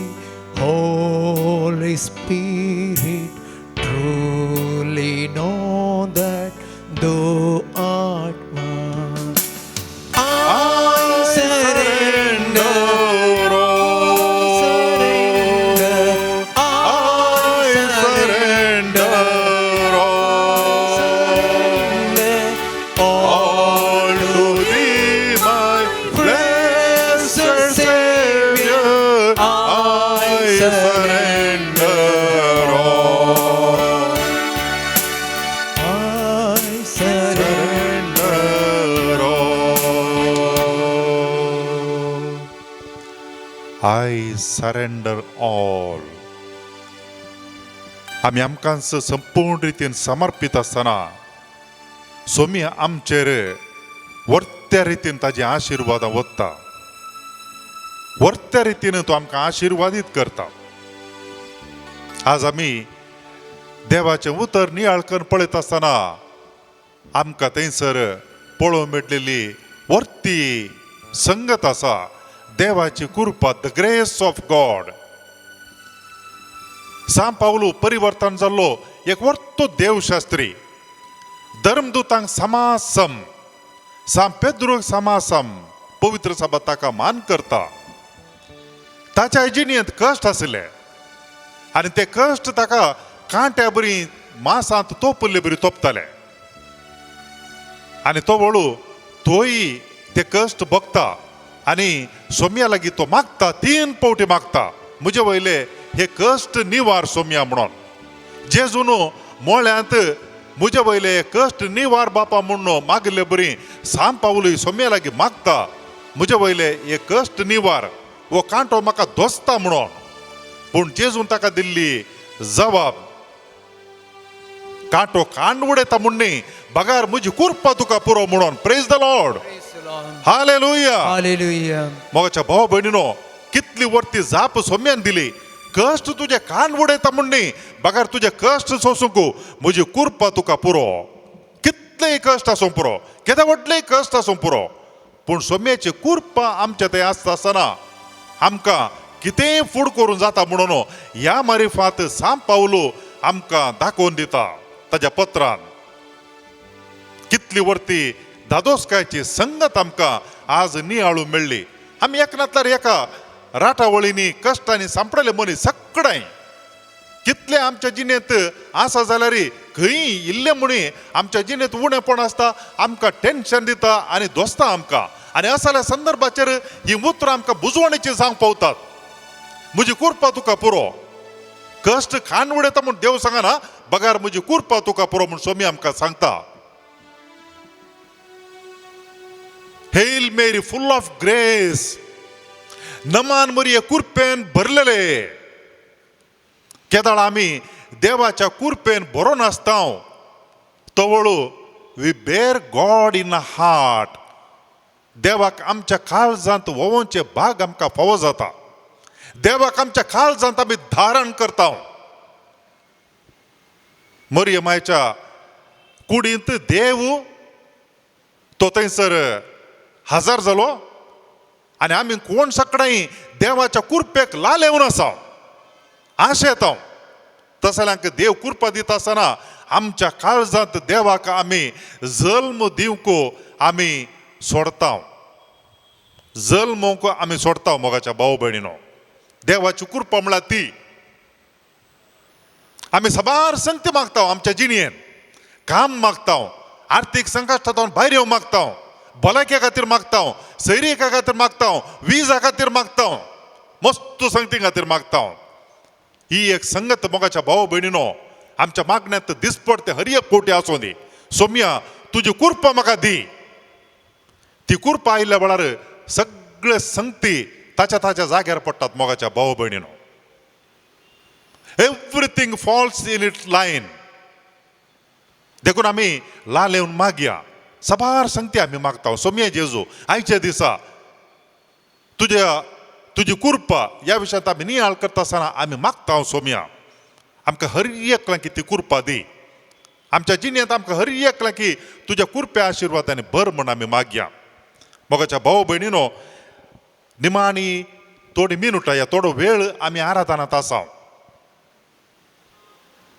Holy Spirit. Truly know that thou art mine. I surrender. I surrender all. आम्ही आमकांच संपूर्ण रितीन समर्पित असताना सोमी आमचेर वर्त्या रितीन ताजे आशीर्वाद वत्ता. वर्त्या रितीन तो आमकां आशीर्वादीत करता. आज आमी देवाचें उतर नियाळकन पळयत आसतना आमकां थंयसर पळोवंक मेळटलेली वर्ती संगत आसा. देवाची कृपा, द ग्रेस ऑफ गॉड. सांत पावलो परिवर्तन जाल्लो एक वर्तो देवशास्त्री. धर्मदूतांक समासम, सांत पेद्रूक समासम, पवित्र सभा ताका मान करता. ताच्या जिणेंत कश्ट आसले आनी ते कश्ट ताका कांट्या बरी मांसांत तोपल्ले बरी तोपताले. आनी तो वळू तोय ते कश्ट भोगता आनी सोम्या लागीं तो मागता, 3 पावटी मागता, म्हजे वयले हे कश्ट निवार सोम्या म्हणून. जेजून मोळ्यांत म्हजे वयले हे कश्ट निवार बापा म्हणून मागले बरी सांत पावलो सोम्या लागीं मागता, म्हजे वयले हे कश्ट निवार, वो कांटो म्हाका दोसता म्हणून. पूण जेजून ताका दिल्ली जबाब, कांटो कांड उडयता म्हूण न्ही, बगार म्हजी कुरपा तुका पुरो म्हणून. Praise the Lord. Hallelujah. Hallelujah. मोगाच्या भाव भयणीनो, कितली वर्ती जाप सोम्यान दिली. कश्ट तुझे कान उडयता म्हूण न्ही, बगार तुझे कश्ट सोसूंक म्हजी कुरपा तुका पुरो. कितलेय कश्ट आसूं पुरो, केदा व्हडलेय कश्ट आसूं पुरो, पूण सोम्याची कुरपा आमच्या थंय आसता आसतना आमकां कितेंय फूड करूं जाता म्हणून ह्या मारिफांत सांत पावलो आमकां दाखोवन दिता ताच्या पत्रान. कितली वर्ती दादोसकायची संगत आमकां आज नियाळू मेळ्ळी. आमी एकनातल्यार एका राटावळींनी कश्टांनी सांपडले मनीस सगळ्यां. कितले आमच्या जिणेंत आसा जाल्यार खंय इल्ले म्हणी आमच्या जिणेंत उणेपण आसता, आमकां टेन्शन दिता आनी दोसता आमकां. आनी असल्या संदर्भाचेर ही उतरां आमकां बुजवणेची जावंक पावतात. म्हजी कुरपा तुका पुरो. कश्ट खाण उडयता म्हूण देव सांगना, बगार म्हजी कुरपा तुका पुरो म्हूण सोमी आमकां सांगता. हेल मेरी फुल ऑफ ग्रेस. नमान मरिये कुरपेन भरलेले. केदाळ आमी देवाच्या कुरपेन भरोन आसता तवळू we bear God in a heart. देवाक आमच्या काळजांत वोवोवचे भाग आमकां फावो जाता. देवाक आमच्या काळजांत आमी धारण करता. मरिये मायच्या कुडींत देव तो थंयसर हजार जालो आनी आमी कोण सगळ्यांनी देवाच्या कुरपेक लालेवन आसा, आशे येता. तसल्यांक देव कुरपा दिता आसतना आमच्या काळजांत देवाक आमी जल्म दिवंक आमी सोडता. जल्मोवंक आमी सोडता. मोगाच्या भाव भयणीनो, देवाची कुरपा म्हळ्यार ती. आमी सबार संगती मागता आमच्या जिणेन. काम मागता, आर्थीक संकश्टांतून भायर येवंक मागता, भलायके खातीर मागता, सैरिका खातीर मागता, विजा खातीर मागता, मस्त संगती खातीर मागता. ही एक संगत मोगाच्या भाव भयणीनो आमच्या मागण्यांत दिसपड ते हर एक कोटी आसूं दी. सोम्या तुजी कुरपा म्हाका दी. ती कुरपा आयिल्ल्या वेळार सगळे संगती ताच्या जाग्यार पडटात. मोगाच्या भाव भयणीनो, everything falls in it line. देखून आमी लालेवन मागया. सबार संगती आमी मागता. सोम्या जेजू आयच्या दिसा तुजी कुरपा ह्या विशयांत आमी नियाळ करता आसतना आमी मागता. सोम्या आमकां हर एकल्याक ती कुरपा दी. आमच्या जिणेंत आमकां हर एकला की तुज्या कुरप्या आशिर्वादाने भर म्हण आमी मागया. मोगाच्या भाऊ भयणीनो, निमाणी थोडी मिनटां या थोडो वेळ आमी आराधनांत आसा.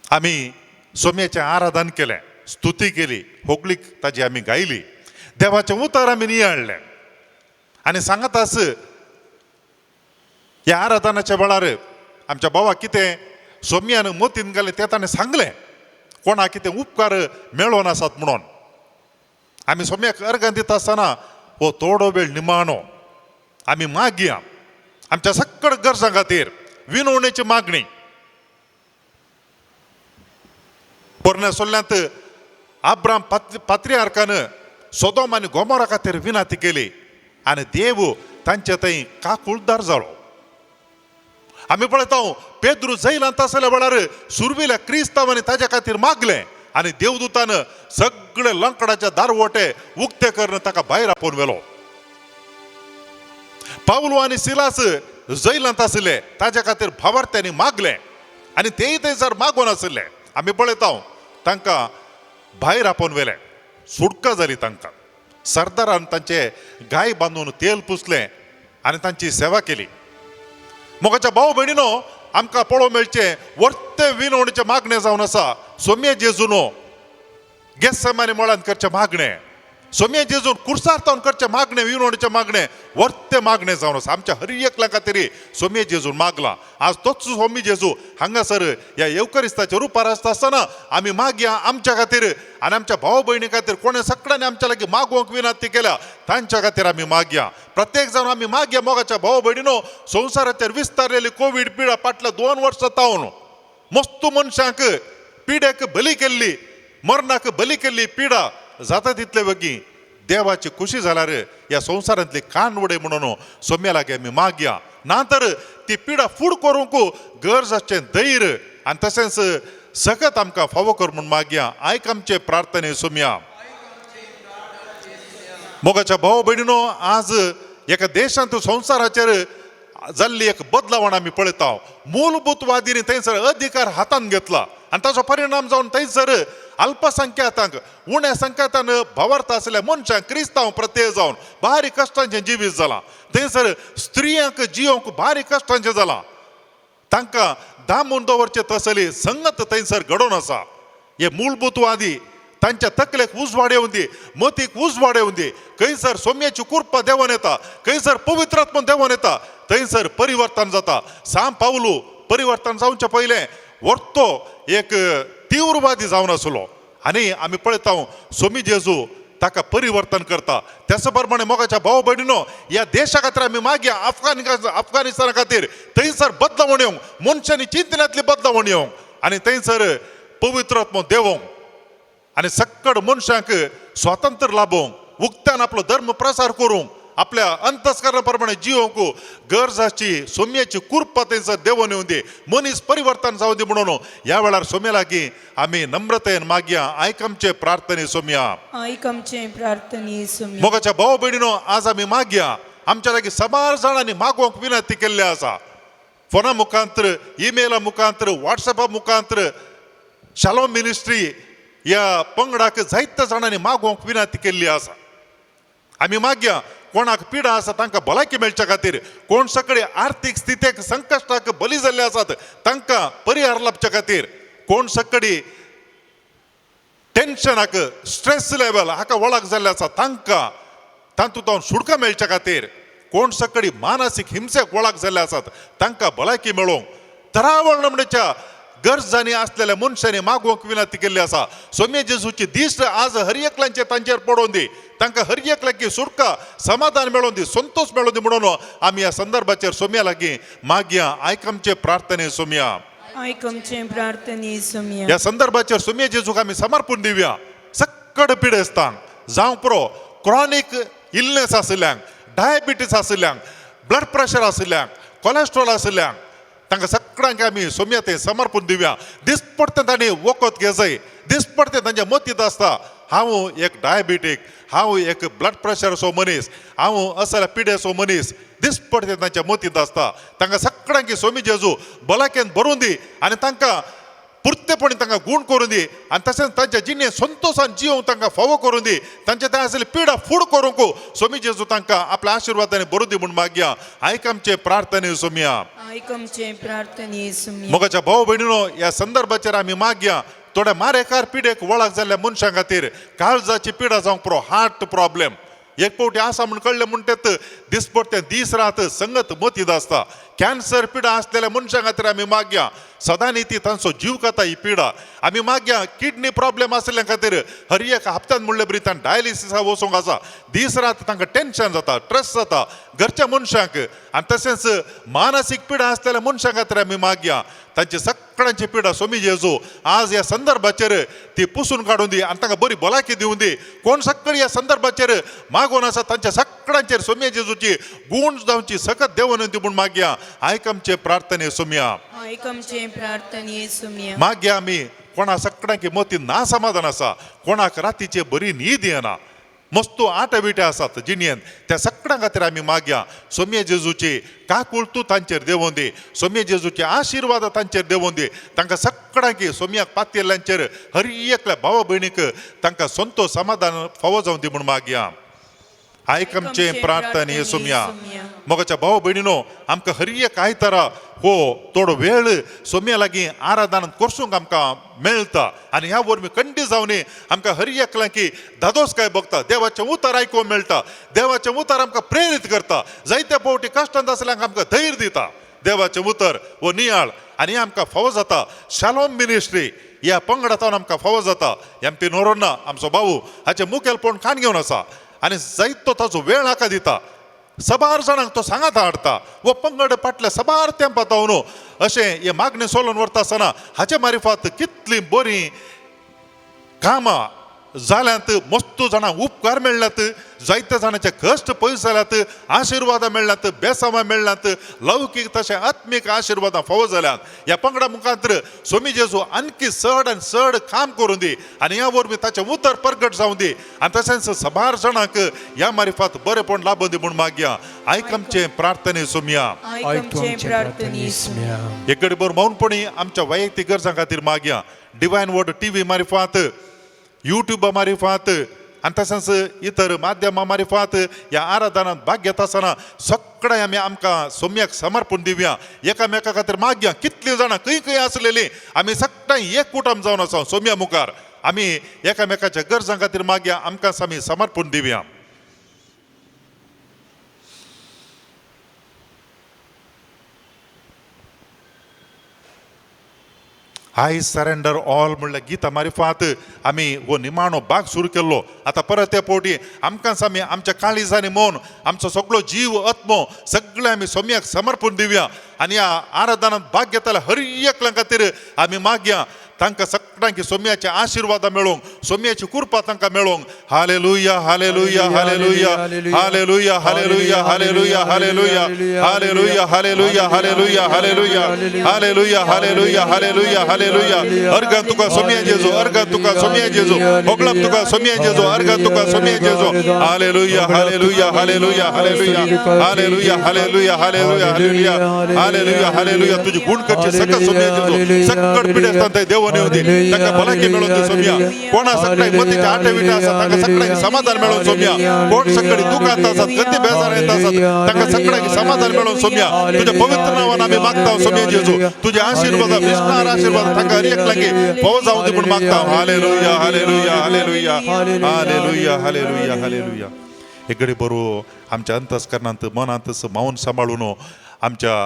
आमी सोम्याचें आराधन केलें, स्तुती केली, होगलीक ताजी आमी गायली, देवाचें उतर आमी नियाळ्ळें. आनी सांगात आस ह्या आराधनाच्या वेळार आमच्या भावाक कितें सोम्यान मोतीन घालें तें ताणें सांगलें, कोणाक कितें उपकार मेळोन आसात म्हणून. आमी सोम्याक अर्गां दिता आसतना हो थोडो वेळ निमाणो आमी मागया आमच्या सक्कड गरजां खातीर विनवणेची मागणी. पोरण्या सोल्ल्यांत आब्राम पात्रियार्कान सोदोम आनी गोमोरा खातीर विनाती केली आनी देव तांचे थंय काकुळदार जालो. आमी पळयता पेद्रू जैलांत आसल्या वेळार सुरविल्या क्रिस्तांवांनी ताच्या खातीर मागलें आनी देवदूतान सगळे लंकडाचे दारवटे उक्ते करून ताका भायर आपोवन व्हेलो. पावलो आनी सिलास जैलांत आसले, ताच्या खातीर भावार्थ्यांनी मागलें आनी तेय थंयसर मागोन आसले. आमी पळयता तांकां भायर आपोवन व्हेलें, सुटका जाली तांकां. सरदारान तांचे गाय बांदून तेल पुसलें आनी तांची सेवा केली. मोगाच्या भाऊ भयणीनो, आमकां पळोवंक मेळचें वर्ते विनवणेचें मागणें जावन आसा. सोम्या जेजूनो गेत्सेमानी मळांत करचें मागणें, सोम्या जेजून कुर्सार्थावन करचें मागणें, विनवणेचें मागणें वर्ते मागणें जावन आसा. आमच्या हर एकल्या खातीर सोम्या जेजून मागला. आज तोच सोमी जेजू हांगासर ह्या येवकरिस्ताच्या रुपार आसता आसतना आमी मागया आमच्या खातीर आनी आमच्या भाव भयणी खातीर. कोणें सगळ्यांनी आमच्या लागीं मागोवंक विनंती केल्या तांच्या खातीर आमी मागया. प्रत्येक जावन आमी मागया. मोगाच्या भाव भयणीनो, संवसाराचेर विस्तारलेली कोवीड पिडा फाटल्या 2 वर्सां तावन मस्तू मनशांक पिडेक बली केल्ली, मरणाक बली केल्ली पिडा जाता तितले वगी देवाची खुशी जाल्यार ह्या संवसारांतली कान उडे म्हणून सोम्या लागीं आमी मागया. ना तर ती पिडा फूड करूंक गरजाचें धैर्य आनी तशेंच सगत आमकां फावो कर म्हूण मागया. आयक आमचे प्रार्थने सोम्या. मोगाच्या भाव भयणीनो, आज एका देशांत संवसाराचेर जाल्ली एक बदलावण आमी पळयता. मूलभूतवादींनी थंयसर अधिकार हातांत घेतला आनी ताचो परिणाम जावन थंयसर अल्पसंख्याकांक, उण्या संख्याकान भावार्थ आसल्या मनशांक, क्रिस्तांव प्रत्येक जावन भारी कश्टांचें जिवीत जालां. थंयसर स्त्रियांक जियोंक भारी कश्टांचें जालां. तांकां दामून दवरचे तसली संगत थंयसर घडोवन आसा. हे मूलभूतवादी तांच्या तकलेक उजवाड येवन दी, मतीक उजवाड येवन दी. खंयसर सोम्याची कुर्पा देंवन येता, खंयसर पवित्रात्मा देंवन येता, थंयसर परिवर्तन जाता. सांब पावलू परिवर्तन जावचे पयलें वर्तो एक तीव्रवादी जावन आसलो आनी आमी पळयता सोमी जेजू ताका परिवर्तन करता. त्याच प्रमाणे मोगाच्या भाव भयणीनो, ह्या देशा खातीर आमी मागया. अफगानिस्ताना खातीर थंयसर बदलावण येवंक, मनशांनी चिंतनांतली बदलावण येवंक आनी थंयसर पवित्रात्मा देवोंक आनी सक्कड मनशांक स्वातंत्र्य लाभोवंक, उक्त्यान आपलो धर्म प्रसार करूंक, आपल्या अंतस्करणा प्रमाणे जियोंक गरजाची सोम्याची कुर्पा थंयसर देवून येवन दी, मनीस परिवर्तन जावं दी म्हणून ह्या वेळार सोम्या लागीं आमी नम्रतेन मागया. आयक आमचे प्रार्थने सोम्या. आयक आमचे प्रार्थने सोम्या. मोगाच्या भाव भयणीनो, आज आमी मागया. आमच्या लागीं समार जाणांनी मागोवंक विनंती केल्ली आसा. फोना मुखांतर, ईमेला मुखांतर, व्हॉट्सॅपा मुखांतर, शालोम मिनिस्ट्री ह्या पंगडाक जायत्या जाणांनी मागोवंक विनंती केल्ली आसा. आमी मागया कोणाक पिडा आसा तांकां भलायकी मेळच्या खातीर, कोण सगळे आर्थीक स्थितीक संकश्टाक बली जाल्ले आसात तांकां परिहार लाभच्या खातीर, कोण सगळी टेन्शनाक, स्ट्रेस लेवल हाका वळख जाल्ले आसा तांकां तातूंत सुटका मेळच्या खातीर, कोण सगळी मानसीक हिंसेक वळख जाल्ले आसात तांकां भलायकी मेळोवंक तरावळ नमणेच्या गरजांनी असलेल्या मनशांनी मागोवंक विनंती केल्ली आसा. सोम्या जेजूची दिश्ट आज हर एकल्यांचे तांचेर पडोवन दी, तांकां हर एकल्याकी सुटका, समाधान मेळोवन दी, संतोष मेळोवन दी म्हणून आमी ह्या संदर्भाचेर सोम्या लागीं मागया. आयक आमचे प्रार्थने सोम्या. आयक आमचे प्रार्थने सोम्या. ह्या संदर्भाचेर सोम्या जेजूक आमी समर्पण दिवया. सक्कड पिडेस्तांक जावं पुरो क्रॉनीक इलनेस आसल्यांक, डायबिटीस आसल्यांक, ब्लड प्रेशर आसल्यांक, कोलेस्ट्रॉल आसल्यांक, तांकां सगळ्यांक आमी सोम्या ते समर्पण दिवया. दिसपडते तांणी वखद घेजय, दिसपडते तांच्या मतींत आसता हांव एक डायबिटीक, हांव एक ब्लड प्रेशराचो मनीस, हांव असल्या पिडेचो मनीस, दिसपडते तांच्या मतींत आसता. तांकां सगळ्यांक सोमी जेजू भलायकेन भरून दी आनी तांकां पुरतेपणी तांकां गूण करून दी आनी तशेंच तांच्या जिणेंत संतोशान जिवंक तांकां फावो करून दी तांचे थंय आसली पिडा फूड करूंक स्वामी जेजू तांकां आपल्या आशिर्वादाने बरोवन दी म्हूण मागया आयक आमचे प्रार्थने सोमया ऐक आमचे प्रार्थने सुमिया मोगाच्या भाव भयणीनो ह्या संदर्भाचेर आमी मागया थोड्या मारेकार पिडेक वळख जाल्ल्या मनशां खातीर काळजाची पिडा जावंक पुरो हार्ट प्रॉब्लेम एक पावटी आसा म्हूण कळ्ळें म्हणटात दिसपट्टे दीस रात संगत मतीद आसता कॅन्सर पिडा आसलेल्या मनशां खातीर आमी मागया सदां ती तांचो जीव खाता ही पिडा आमी मागया किडनी प्रॉब्लेम आसल्या खातीर हर एक हप्त्यान म्हणले बरी तांकां डायलिसिसा वचोंक आसा दीस रात तांकां टेन्शन जाता स्ट्रेस जाता घरच्या मनशांक आनी तशेंच मानसीक पिडा आसलेल्या मनशां खातीर आमी मागया तांची सगळ्यांची पिडा स्वामी जेजू आज ह्या संदर्भाचेर ती पुसून काडून दी आनी तांकां बरी भलायकी दिवून दी कोण सगळी ह्या संदर्भाचेर मागोवन आसा तांच्या सगळ्यांचेर स्वामी जेजूची गूण जावची सकत देवून दी म्हूण मागया आयक आमचे प्रार्थने सोम्या ऐक आमचे प्रार्थने सुमिया मागया आमी कोणा सगळ्यांकी मती ना समाधान आसा कोणाक रातीचे बरी न्हीद येना मस्तो आटे बिटे आसात जिणेंत त्या सगळ्यां खातीर आमी मागया सोम्य जेजूची काकूळ तूं तांचेर देवोवन दी सोम्य जेजूचे आशिर्वाद तांचेर देवोवन दी तांकां सगळ्यांकी सोम्याक पातयेल्ल्यांचेर हर एकल्या भावा भयणीक तांकां संतोश समाधान फावो जावं दी म्हूण मागया आयक आमचे प्रार्थने सोम्या मोगाच्या भाव भयणीनो आमकां हर एक आयतारा हो थोडो वेळ सोम्या लागीं आराधनांत करसूंक आमकां मेळटा आनी ह्या वरवीं खंडी जावन आमकां हर एकल्यांकी धादोसकाय भोगता देवाचें उतर आयकूंक मेळटा देवाचें उतर आमकां प्रेरीत करता जायत्या फावटी कश्टांत आसल्यांक आमकां धैर्य दिता देवाचें उतर वो नियाळ आनी आमकां फावो जाता शालोम मिनिस्ट्री ह्या पंगडांतल्यान आमकां फावो जाता एम पी नोरोन्ना आमचो भाऊ हाचें मुखेलपण खाण घेवन आसा आनी जायतो ताचो वेळ हाका दिता सबार जाणांक तो सांगात हाडटा वो पंगड फाटल्या सबार तेंपां तावन अशें हे मागणी सोलोवन व्हरता आसतना हाचे मारिफात कितलीं बरीं कामां जाल्यांत मस्त जाणांक उपकार मेळ्ळ्यात जायत्या जाणांचे कश्ट पयस जाल्यात आशिर्वादां मेळ्ळ्यात बेसामां मेळ्ळ्यात लौकीक तशें आत्मीक आशिर्वादां फावो जाल्यात ह्या पंगडा मुखांतर स्वामी जेजू आणखी चड आनी चड काम करून दी आनी ह्या वरवीं ताचें उतर प्रगट जावं दी आनी तशेंच सबार जाणांक ह्या मारिफात बरेपण लाभून दी म्हूण मागया आयक आमचे प्रार्थने सोम्या ऐक आमचे प्रार्थने सुमिया एक गडीभर मौनपणी आमच्या वैयक्तीक गरजां खातीर मागया डिवायन वर्ड टीव्ही मारिफात युट्यूबा मारिफात आनी तशेंच इतर माध्यमां मारिफात ह्या आराधनांत भाग घेता आसतना सगळें आमी आमकां सोम्याक समर्पण दिवया एकामेका खातीर मागया कितलीं जाणां खंय खंय आसलेलीं आमी सगळें एक कुटुंब जावन आसा सोम्या मुखार आमी एकामेकाच्या गरजां खातीर मागया आमकां आमी समर्पण दिवया आय सरेंडर ऑल म्हणल्यार गीता मारिफात आमी हो निमाणो भाग सुरू केल्लो आतां परत त्या फावटी आमकांच आमी आमच्या काळीजांनी मौन आमचो सगळो जीव आत्मो सगळे आमी सोम्याक समर्पण दिवया आनी ह्या आराधनांत भाग घेताल्या हर एकल्या खातीर आमी मागया तांकां सगळ्यांक सोम्याचे आशिर्वाद मेळोंक सोम्याची कृपा तांकां मेळोंक hallelujah hallelujah hallelujah hallelujah hallelujah hallelujah hallelujah hallelujah hallelujah hallelujah hallelujah hallelujah hallelujah hallelujah hallelujah अर्गा तुका सोम्या जेजू अर्गा तुका सोम्या जेजू होगळप तुका सोम्या जेजू अर्गा तुका सोम्या जेजू hallelujah hallelujah hallelujah hallelujah hallelujah hallelujah hallelujah hallelujah hallelujah hallelujah तुझी गुण करचे सकल सोम्या जेजू सकट पिढे असतात देव तांकां भलायकी मेळोवन दी सोम्या कोणा सगळ्यांक मतीचे आटे बिटे आसात तांकां सगळ्यांक समाधान मेळोवन सोम्या कोण सगळीं दुखांत आसात गती बेजार येता आसात तांकां सगळ्यांक समाधान मेळोवन सोम्या तुज्या पवित्र नांवान आमी मागता सोम्या जेजू तुझे आशिर्वाद विस्तार आशिर्वाद तांकां हर एक लागी फावो जावं दी म्हूण मागता hallelujah hallelujah hallelujah hallelujah hallelujah hallelujah एक घडी बरो आमच्या अंतस्करणांत मनांत मौन सांबाळून आमच्या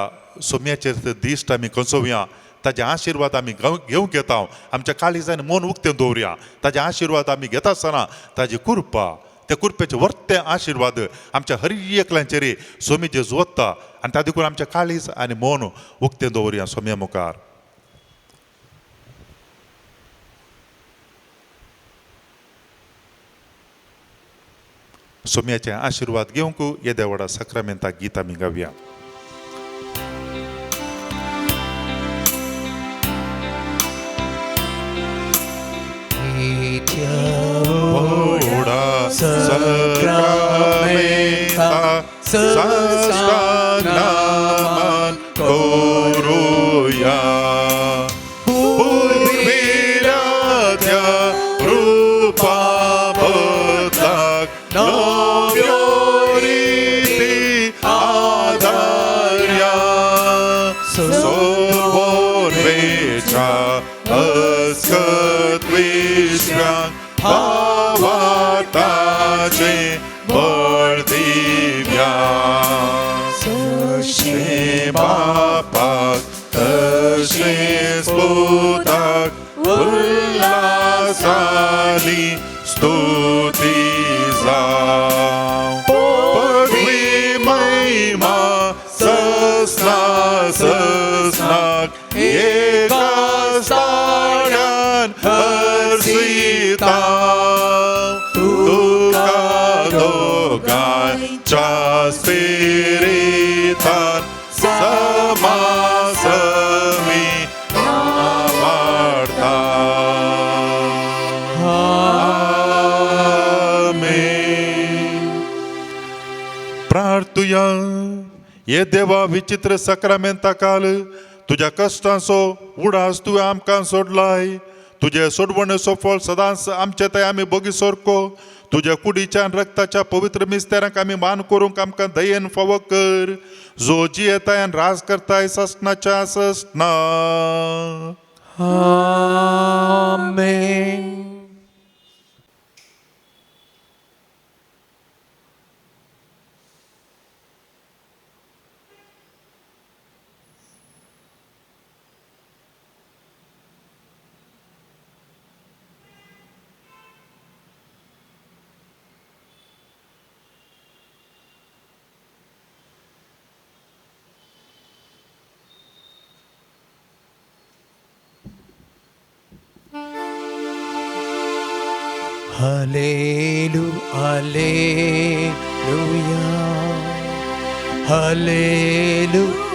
सोम्याचेर दिश्ट आमी कंसोवया ताजे आशिर्वाद आमी घेवंक येता आमच्या काळीजांनी मन उक्तें दवरया ताजे आशिर्वाद आमी घेता आसतना ताजी कृपा त्या कृपेचे वर्ते आशिर्वाद आमच्या हर एकल्यांचेर सोमी जेजू वत्ता आनी ताका देखून आमच्या काळीज आनी मन उक्तें दवरया सोम्या मुखार सोम्याचे आशिर्वाद घेवंक हे देवळा सक्रामेंताक गीत आमी गावया Sacramenta sastagnamant coruia Urbi पापताक नव्योरीती आधार्या सोर्वोन्वेचा अस्कत्विश्रांक भावाताचे बळ दिव्या सशे बापाक तशे स्फोटाक उल्हासाली स्तुती जाव पदवी महिमा ससना ससनाक एका स्थाळ्यान हर्षिता तुका दोगांच्या स्पिरितान समासमी आवडता आमेन. प्रार्थुया ये देवा विचित्र सक्रामेंता काल तुझ्या कष्टांचो उडास तुवें आमकां सोडलाय. तुझे सोडवणेचो फळ सदांच आमचे थंय आमी बोगी सोरको. तुझ्या कुडीच्या रक्ताच्या पवित्र मिस्तेरांक आमी मान करूंक आमकां दयेन फावो कर. जो जी येताय आनी राज करताय ससनाच्या ससना. आमेन. Hallelujah, hallelujah, hallelujah,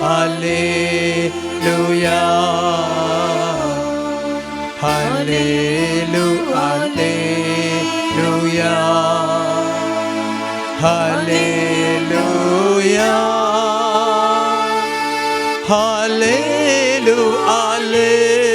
hallelujah, hallelujah, hallelujah, hallelujah.